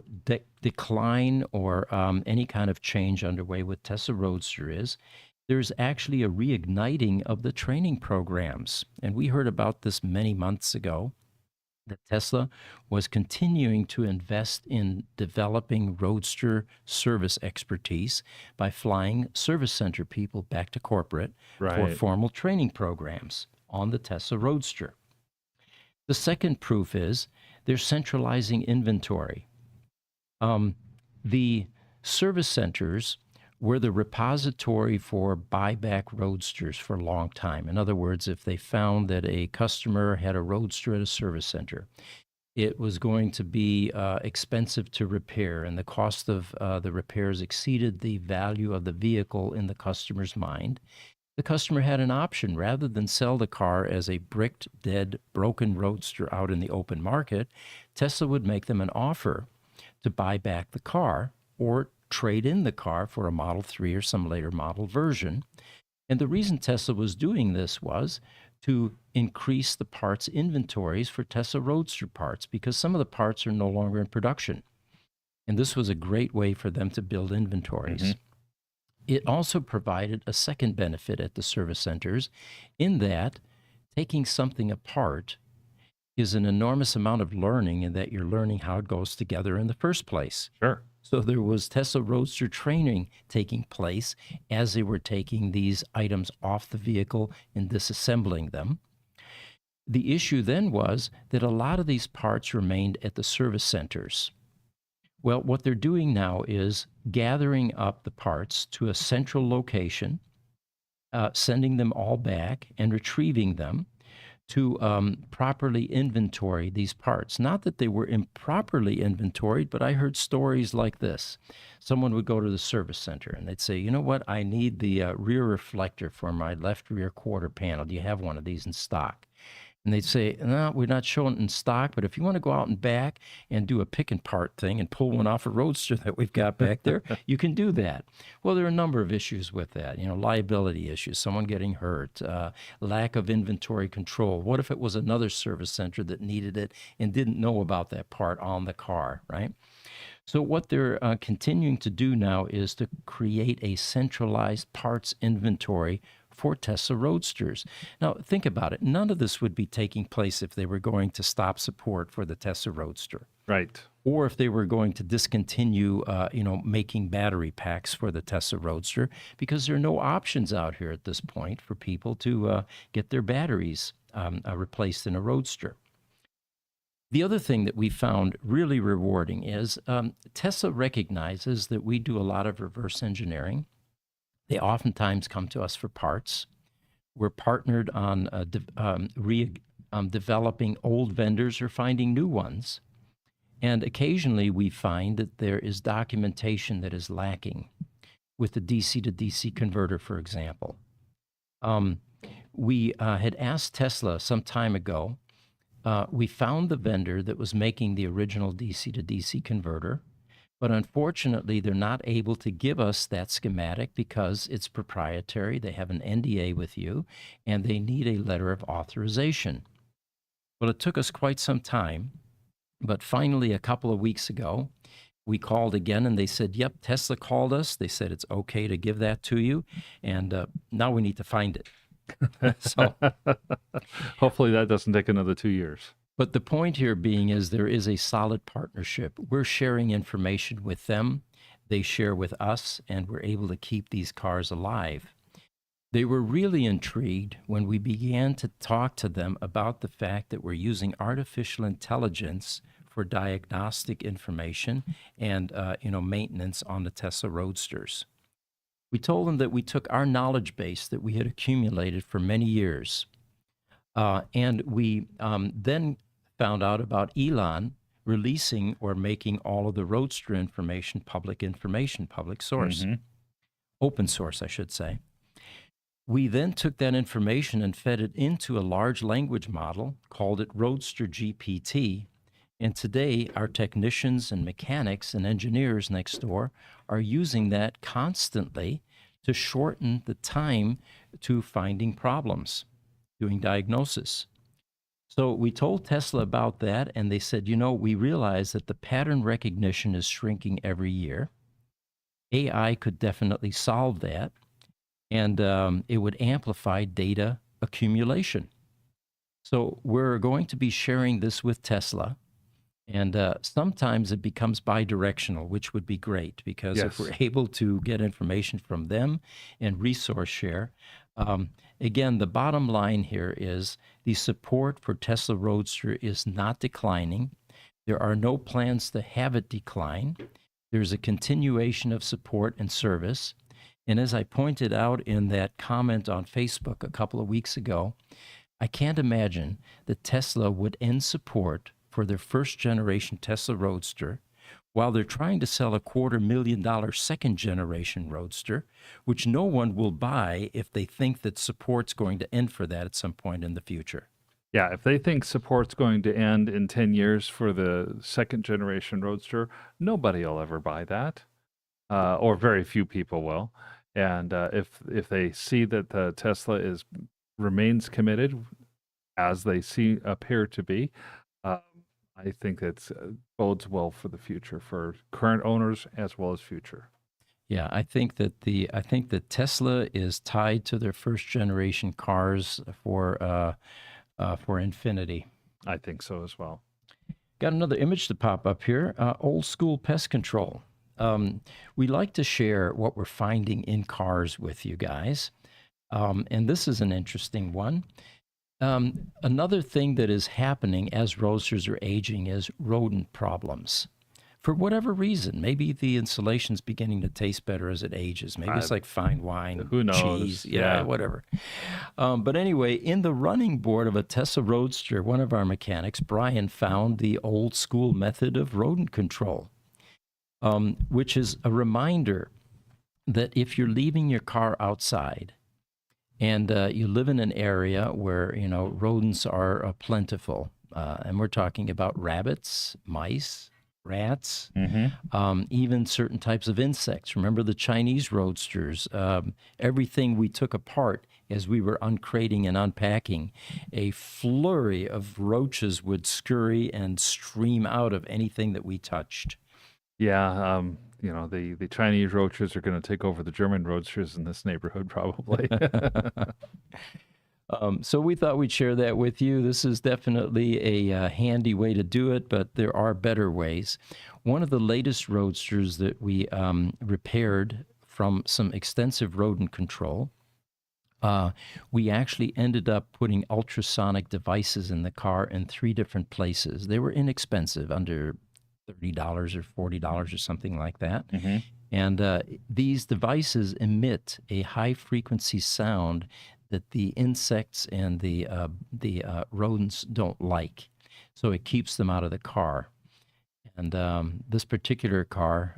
decline or any kind of change underway with Tesla Roadster is there's actually a reigniting of the training programs. And we heard about this many months ago that Tesla was continuing to invest in developing Roadster service expertise by flying service center people back to corporate for Right. formal training programs on the Tesla Roadster. The second proof is they're centralizing inventory. The service centers were the repository for buyback Roadsters for a long time. In other words, if they found that a customer had a Roadster at a service center, it was going to be expensive to repair, and the cost of the repairs exceeded the value of the vehicle in the customer's mind. The customer had an option. Rather than sell the car as a bricked, dead, broken Roadster out in the open market, Tesla would make them an offer to buy back the car or trade in the car for a Model 3 or some later model version. And the reason Tesla was doing this was to increase the parts inventories for Tesla Roadster parts, because some of the parts are no longer in production. And this was a great way for them to build inventories. It also provided a second benefit at the service centers in that taking something apart is an enormous amount of learning, in that you're learning how it goes together in the first place. Sure. So there was Tesla Roadster training taking place as they were taking these items off the vehicle and disassembling them. The issue then was that a lot of these parts remained at the service centers. Well, what they're doing now is gathering up the parts to a central location, sending them all back and retrieving them to properly inventory these parts. Not that they were improperly inventoried, but I heard stories like this. Someone would go to the service center and they'd say, you know what, I need the rear reflector for my left rear quarter panel. Do you have one of these in stock? And they'd say, no, we're not showing it in stock, but if you want to go out and back and do a pick and part thing and pull one off a Roadster that we've got back there, you can do that. Well, there are a number of issues with that, liability issues, someone getting hurt, lack of inventory control. What if it was another service center that needed it and didn't know about that part on the car, right? So what they're continuing to do now is to create a centralized parts inventory for Tesla Roadsters. Now, think about it. None of this would be taking place if they were going to stop support for the Tesla Roadster. Right. Or if they were going to discontinue, making battery packs for the Tesla Roadster, because there are no options out here at this point for people to get their batteries replaced in a Roadster. The other thing that we found really rewarding is Tesla recognizes that we do a lot of reverse engineering. They oftentimes come to us for parts. We're partnered on developing old vendors or finding new ones. And occasionally we find that there is documentation that is lacking with the DC to DC converter, for example. We had asked Tesla some time ago. We found the vendor that was making the original DC to DC converter, but unfortunately, they're not able to give us that schematic because it's proprietary. They have an NDA with you, and they need a letter of authorization. Well, it took us quite some time, but finally, a couple of weeks ago, we called again, and they said, yep, Tesla called us. They said it's okay to give that to you, and now we need to find it. So hopefully that doesn't take another 2 years. But the point here being is there is a solid partnership. We're sharing information with them. They share with us, and we're able to keep these cars alive. They were really intrigued when we began to talk to them about the fact that we're using artificial intelligence for diagnostic information and maintenance on the Tesla Roadsters. We told them that we took our knowledge base that we had accumulated for many years, and we then found out about Elon releasing or making all of the Roadster information, public source, open source, I should say. We then took that information and fed it into a large language model, called it Roadster GPT, and today our technicians and mechanics and engineers next door are using that constantly to shorten the time to finding problems, doing diagnosis. So we told Tesla about that, and they said, you know, we realize that the pattern recognition is shrinking every year. AI could definitely solve that, and it would amplify data accumulation. So we're going to be sharing this with Tesla. And sometimes it becomes bidirectional, which would be great because if we're Yes. able to get information from them and resource share, um, again, the bottom line here is the support for Tesla Roadster is not declining. There are no plans to have it decline. There's a continuation of support and service. And as I pointed out in that comment on Facebook a couple of weeks ago, I can't imagine that Tesla would end support for their first generation Tesla Roadster while they're trying to sell a $250,000 second generation Roadster, which no one will buy if they think that support's going to end for that at some point in the future. Yeah, if they think support's going to end in 10 years for the second generation Roadster, nobody will ever buy that, or very few people will. And if they see that the Tesla remains committed, as they appear to be, um, I think that bodes well for the future for current owners as well as future. Yeah, I think that Tesla is tied to their first generation cars for infinity. I think so as well. Got another image to pop up here. Old school pest control. We like to share what we're finding in cars with you guys, and this is an interesting one. Another thing that is happening as Roadsters are aging is rodent problems. For whatever reason, maybe the insulation's beginning to taste better as it ages. Maybe it's like fine wine, Who knows? cheese, yeah, whatever. But anyway, in the running board of a Tesla Roadster, one of our mechanics, Brian, found the old school method of rodent control, which is a reminder that if you're leaving your car outside, and you live in an area where rodents are plentiful, and we're talking about rabbits, mice, rats, even certain types of insects. Remember the Chinese Roadsters? Everything we took apart as we were uncrating and unpacking, a flurry of roaches would scurry and stream out of anything that we touched. Yeah, the Chinese Roadsters are going to take over the German Roadsters in this neighborhood, probably. So we thought we'd share that with you. This is definitely a handy way to do it, but there are better ways. One of the latest Roadsters that we repaired from some extensive rodent control, we actually ended up putting ultrasonic devices in the car in 3 different places. They were inexpensive, under $30 or $40 or something like that. And these devices emit a high frequency sound that the insects and the rodents don't like. So it keeps them out of the car. And this particular car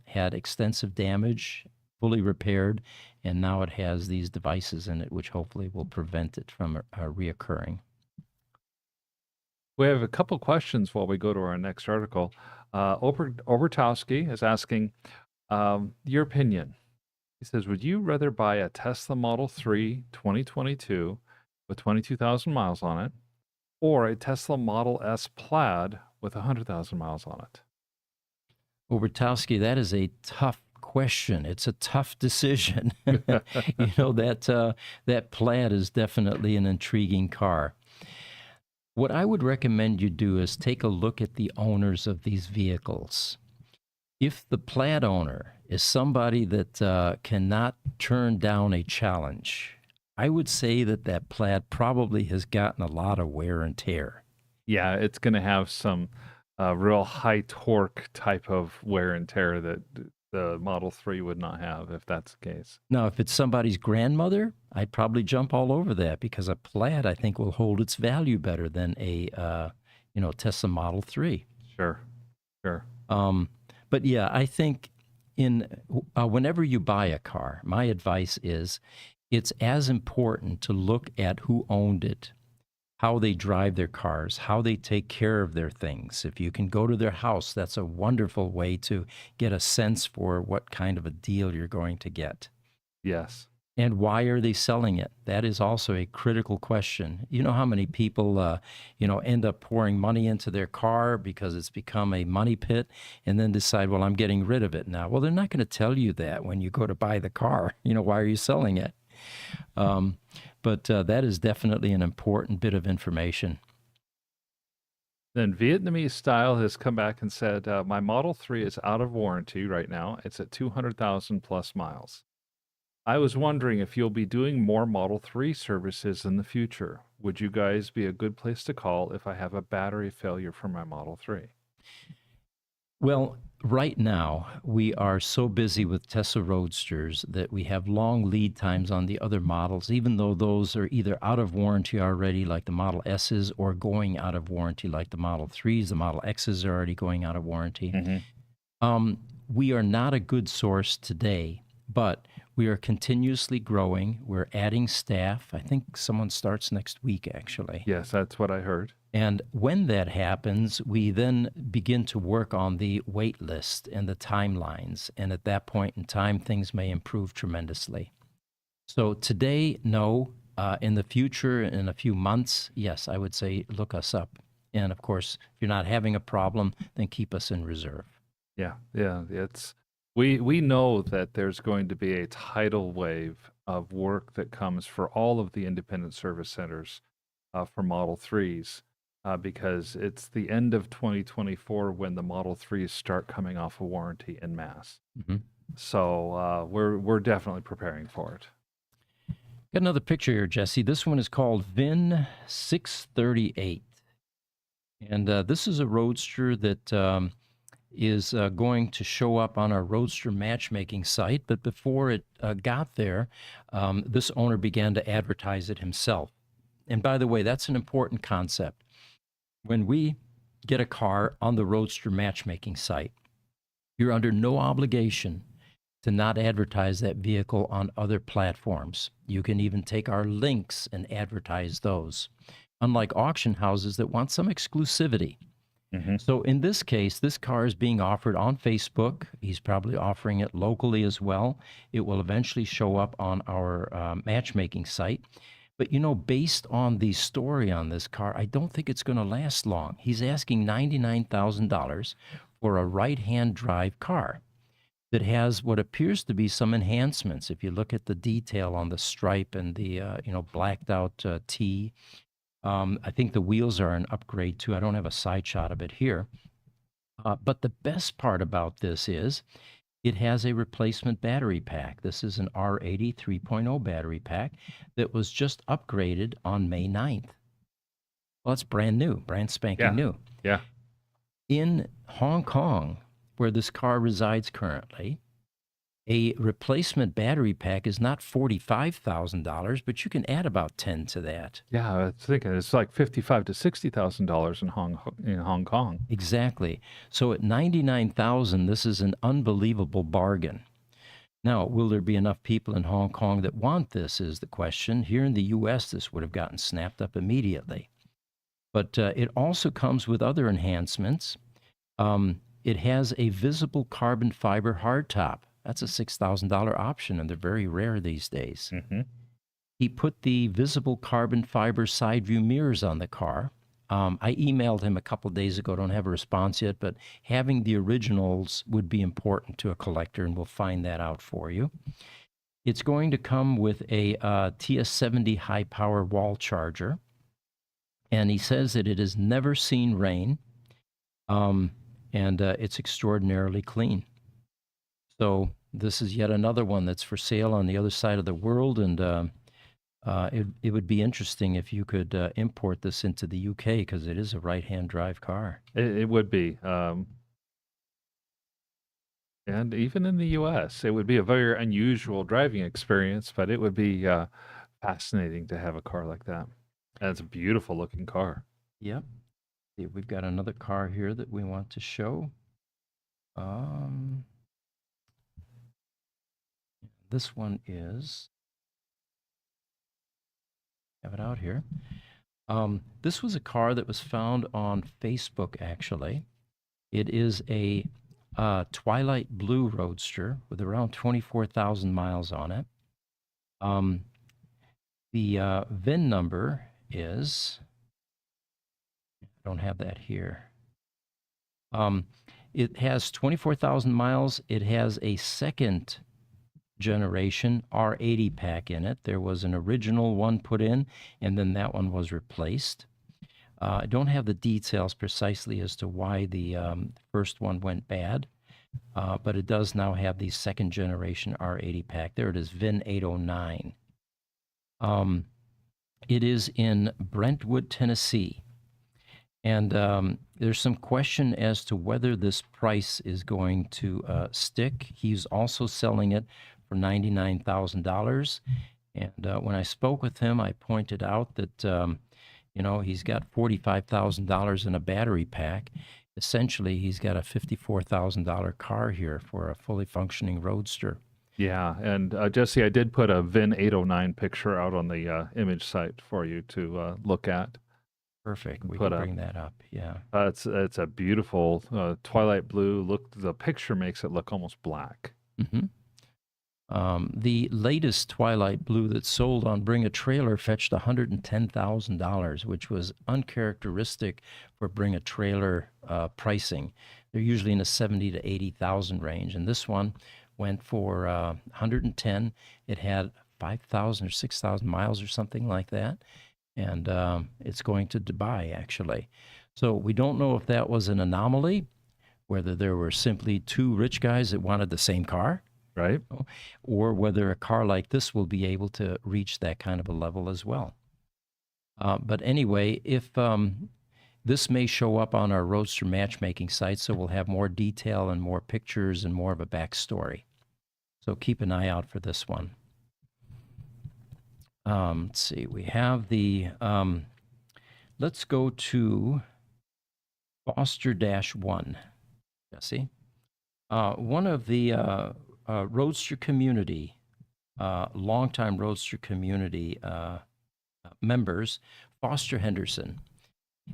had extensive damage, fully repaired, and now it has these devices in it, which hopefully will prevent it from reoccurring. We have a couple questions while we go to our next article. Obertowski is asking your opinion. He says, would you rather buy a Tesla Model 3 2022 with 22,000 miles on it, or a Tesla Model S Plaid with 100,000 miles on it? Obertowski, that is a tough question. It's a tough decision. That Plaid is definitely an intriguing car. What I would recommend you do is take a look at the owners of these vehicles. If the Plaid owner is somebody that cannot turn down a challenge, I would say that Plaid probably has gotten a lot of wear and tear. Yeah, it's going to have some real high torque type of wear and tear that the Model 3 would not have if that's the case. Now, if it's somebody's grandmother, I'd probably jump all over that because a Plaid, I think, will hold its value better than a Tesla Model 3. Sure. But yeah, I think whenever you buy a car, my advice is it's as important to look at who owned it, how they drive their cars, how they take care of their things. If you can go to their house, that's a wonderful way to get a sense for what kind of a deal you're going to get. Yes. And why are they selling it? That is also a critical question. You know how many people, end up pouring money into their car because it's become a money pit, and then decide, well, I'm getting rid of it now. Well, they're not going to tell you that when you go to buy the car. Why are you selling it? But that is definitely an important bit of information. Then Vietnamese Style has come back and said, my Model 3 is out of warranty right now. It's at 200,000 plus miles. I was wondering if you'll be doing more Model 3 services in the future. Would you guys be a good place to call if I have a battery failure for my Model 3? Well, right now, we are so busy with Tesla Roadsters that we have long lead times on the other models, even though those are either out of warranty already, like the Model S's, or going out of warranty, like the Model 3s. The Model X's are already going out of warranty. We are not a good source today, but we are continuously growing. We're adding staff. I think someone starts next week, actually. Yes, that's what I heard. And when that happens, we then begin to work on the wait list and the timelines. And at that point in time, things may improve tremendously. So today, no. In the future, in a few months, yes, I would say look us up. And of course, if you're not having a problem, then keep us in reserve. Yeah. We know that there's going to be a tidal wave of work that comes for all of the independent service centers for Model 3s because it's the end of 2024 when the Model 3s start coming off of warranty en masse. So we're definitely preparing for it. Got another picture here, Jesse. This one is called VIN 638. And this is a Roadster that is going to show up on our Roadster matchmaking site. But before it got there, this owner began to advertise it himself. And by the way, that's an important concept. When we get a car on the Roadster matchmaking site, you're under no obligation to not advertise that vehicle on other platforms. You can even take our links and advertise those, unlike auction houses that want some exclusivity. So in this case, this car is being offered on Facebook. He's probably offering it locally as well. It will eventually show up on our matchmaking site. But, based on the story on this car, I don't think it's going to last long. He's asking $99,000 for a right-hand drive car that has what appears to be some enhancements. If you look at the detail on the stripe and the, blacked out T, I think the wheels are an upgrade too. I don't have a side shot of it here. But the best part about this is it has a replacement battery pack. This is an R80 3.0 battery pack that was just upgraded on May 9th. Well, it's brand new, brand spanking new. Yeah. In Hong Kong, where this car resides currently, a replacement battery pack is not $45,000, but you can add about 10 to that. Yeah, I was thinking it's like $55,000 to $60,000 in Hong Kong. Exactly. So at $99,000, this is an unbelievable bargain. Now, will there be enough people in Hong Kong that want this is the question. Here in the U.S., this would have gotten snapped up immediately. But it also comes with other enhancements. It has a visible carbon fiber hardtop. That's a $6,000 option, and they're very rare these days. He put the visible carbon fiber side view mirrors on the car. I emailed him a couple days ago, don't have a response yet, but having the originals would be important to a collector, and we'll find that out for you. It's going to come with a TS70 high-power wall charger, and he says that it has never seen rain, and it's extraordinarily clean. So this is yet another one that's for sale on the other side of the world, and it would be interesting if you could import this into the UK because it is a right-hand drive car. It would be. And even in the US, it would be a very unusual driving experience, but it would be fascinating to have a car like that. And it's a beautiful looking car. Yep. See, we've got another car here that we want to show. This one is, have it out here. This was a car that was found on Facebook, actually. It is a Twilight Blue Roadster with around 24,000 miles on it. Um, the VIN number is, I don't have that here. Um, it has 24,000 miles. It has a second generation R80 pack in it. There was an original one put in, and then that one was replaced. I don't have the details precisely as to why the first one went bad, but it does now have the second generation R80 pack. There it is, VIN 809. It is in Brentwood, Tennessee. And there's some question as to whether this price is going to stick. He's also selling it for $99,000. And when I spoke with him, I pointed out that, he's got $45,000 in a battery pack. Essentially, he's got a $54,000 car here for a fully functioning Roadster. Yeah, and Jesse, I did put a VIN 809 picture out on the image site for you to look at. Perfect. We Put can up. bring that up. Yeah. It's a beautiful twilight blue look. The picture makes it look almost black. Mm-hmm. The latest Twilight Blue that sold on Bring a Trailer fetched $110,000, which was uncharacteristic for Bring a Trailer pricing. They're usually in the 70 to 80,000 range, and this one went for 110. It had 5,000 or 6,000 miles or something like that, and it's going to Dubai actually. So we don't know if that was an anomaly, whether there were simply two rich guys that wanted the same car, Right? or whether a car like this will be able to reach that kind of a level as well. But anyway, if this may show up on our Roadster matchmaking site, so we'll have more detail and more pictures and more of a backstory. So keep an eye out for this one. Let's see, we have the, let's go to Foster-1, Jesse. One of the Roadster community, longtime Roadster community members, Foster Henderson.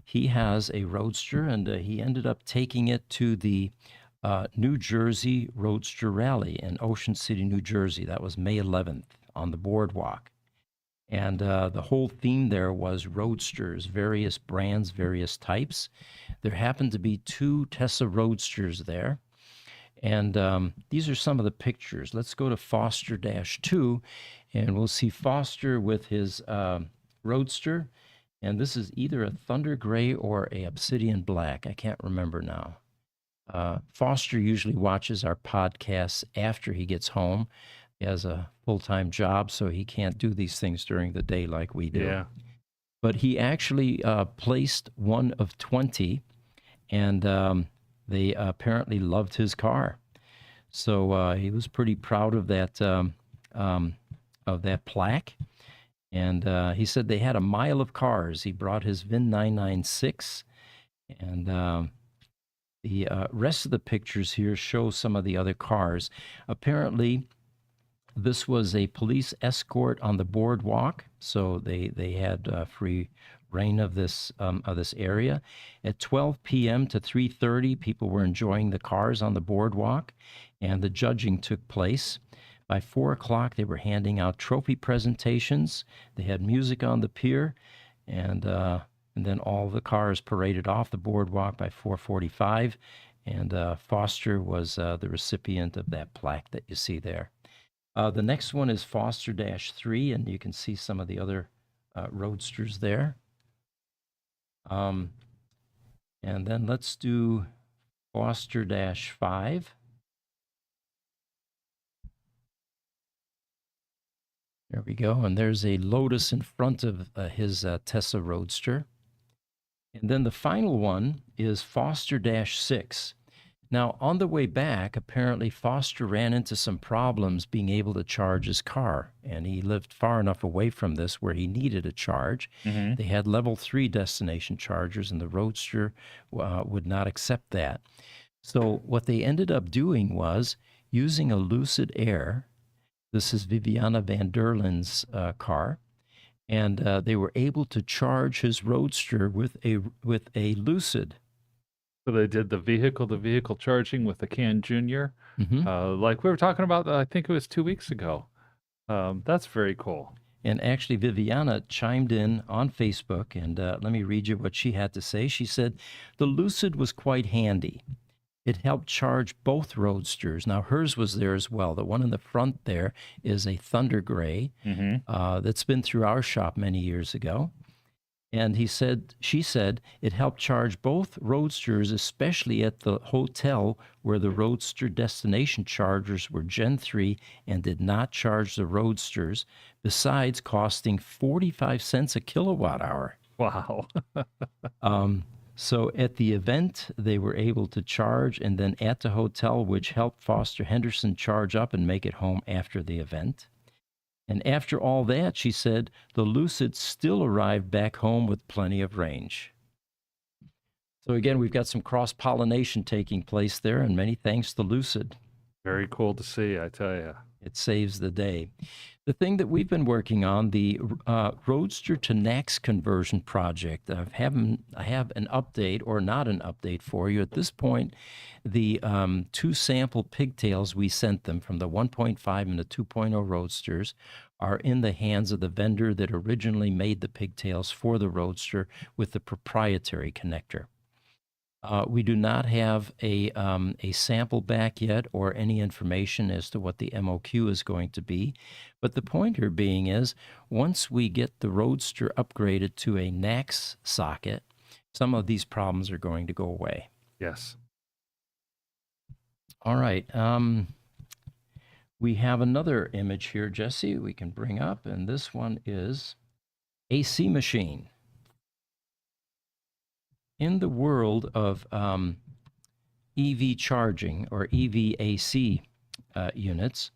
He has a Roadster, and he ended up taking it to the New Jersey Roadster Rally in Ocean City, New Jersey. That was May 11th on the boardwalk. And the whole theme there was Roadsters, various brands, various types. There happened to be two Tesla Roadsters there. And these are some of the pictures. Let's go to Foster-2, and we'll see Foster with his Roadster. And this is either a Thunder Gray or a Obsidian Black. I can't remember now. Foster usually watches our podcasts after he gets home. He has a full-time job, so he can't do these things during the day like we do. Yeah. But he actually placed one of 20, and they apparently loved his car. So he was pretty proud of that plaque. And he said they had a mile of cars. He brought his VIN 996, and the rest of the pictures here show some of the other cars. Apparently, this was a police escort on the boardwalk, so they had free reign of this area. At 12 p.m. to 3:30, people were enjoying the cars on the boardwalk, and the judging took place. By 4 o'clock, they were handing out trophy presentations. They had music on the pier, and then all the cars paraded off the boardwalk by 4:45, and Foster was the recipient of that plaque that you see there. The next one is Foster-3, and you can see some of the other Roadsters there. And then let's do Foster-5. There we go. And there's a Lotus in front of his Tesla Roadster. And then the final one is Foster-6. Now, on the way back, apparently Foster ran into some problems being able to charge his car, and he lived far enough away from this where he needed a charge. Mm-hmm. They had level 3 destination chargers, and the Roadster would not accept that. So what they ended up doing was using a Lucid Air. This is Viviana van der Lin's car, and they were able to charge his Roadster with a Lucid. So they did the vehicle-to-vehicle charging with the Can Junior, Mm-hmm. like we were talking about. I think it was 2 weeks ago. That's very cool. And actually, Viviana chimed in on Facebook, and let me read you what she had to say. She said, "The Lucid was quite handy. It helped charge both Roadsters." Now, hers was there as well. The one in the front there is a Thunder Gray that's been through our shop many years ago. And she said, it helped charge both Roadsters, especially at the hotel where the Roadster destination chargers were Gen 3 and did not charge the Roadsters, besides costing 45 cents a kilowatt hour. Wow. So at the event, they were able to charge, and then at the hotel, which helped Foster Henderson charge up and make it home after the event. And after all that, she said, the Lucid still arrived back home with plenty of range. So again, we've got some cross-pollination taking place there, and many thanks to Lucid. Very cool to see, I tell you. It saves the day. The thing that we've been working on, the Roadster to NACS conversion project, I have an update or not an update for you. At this point, the two sample pigtails we sent them from the 1.5 and the 2.0 Roadsters are in the hands of the vendor that originally made the pigtails for the Roadster with the proprietary connector. We do not have a sample back yet or any information as to what the MOQ is going to be. But the point here being is, once we get the Roadster upgraded to a NACS socket, some of these problems are going to go away. Yes. All right. We have another image here, Jesse, we can bring up, and this one is AC machine. In the world of EV charging or EV AC units,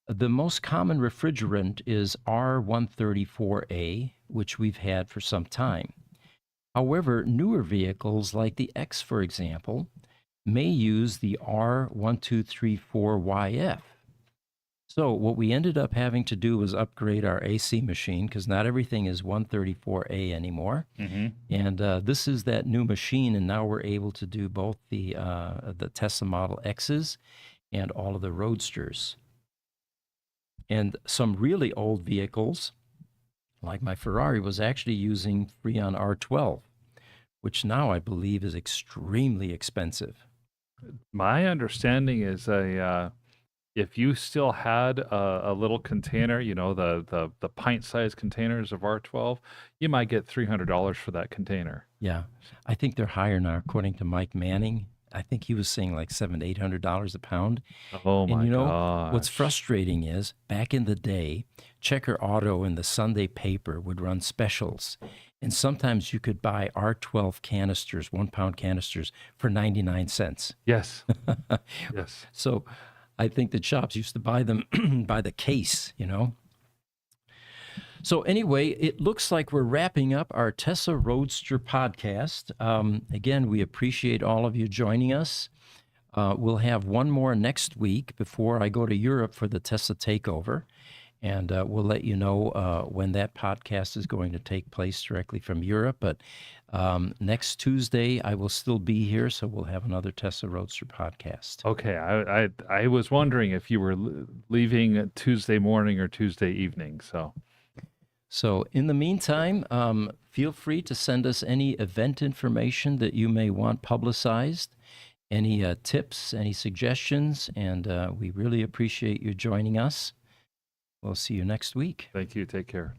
the most common refrigerant is R134A, which we've had for some time. However, newer vehicles like the X, for example, may use the R1234YF. So what we ended up having to do was upgrade our AC machine, because not everything is 134A anymore. And this is that new machine, and now we're able to do both the Tesla Model X's and all of the Roadsters. And some really old vehicles, like my Ferrari, was actually using Freon R12, which now I believe is extremely expensive. My understanding is if you still had a little container, you know, the pint-sized containers of R12, you might get $300 for that container. Yeah, I think they're higher now, according to Mike Manning. I think he was saying like $700 to $800 a pound. Oh And my you know, gosh. what's frustrating is, back in the day, Checker Auto and the Sunday paper would run specials. And sometimes you could buy R12 canisters, 1 pound canisters, for 99 cents. Yes. Yes. So I think the shops used to buy them by the case, you know. So anyway, it looks like we're wrapping up our Tesla Roadster podcast. Again, we appreciate all of you joining us. We'll have one more next week before I go to Europe for the Tesla Takeover. And we'll let you know when that podcast is going to take place directly from Europe. But next Tuesday, I will still be here, so we'll have another Tesla Roadster podcast. Okay. I was wondering if you were leaving Tuesday morning or Tuesday evening. So in the meantime, feel free to send us any event information that you may want publicized, any tips, any suggestions, and we really appreciate you joining us. We'll see you next week. Thank you. Take care.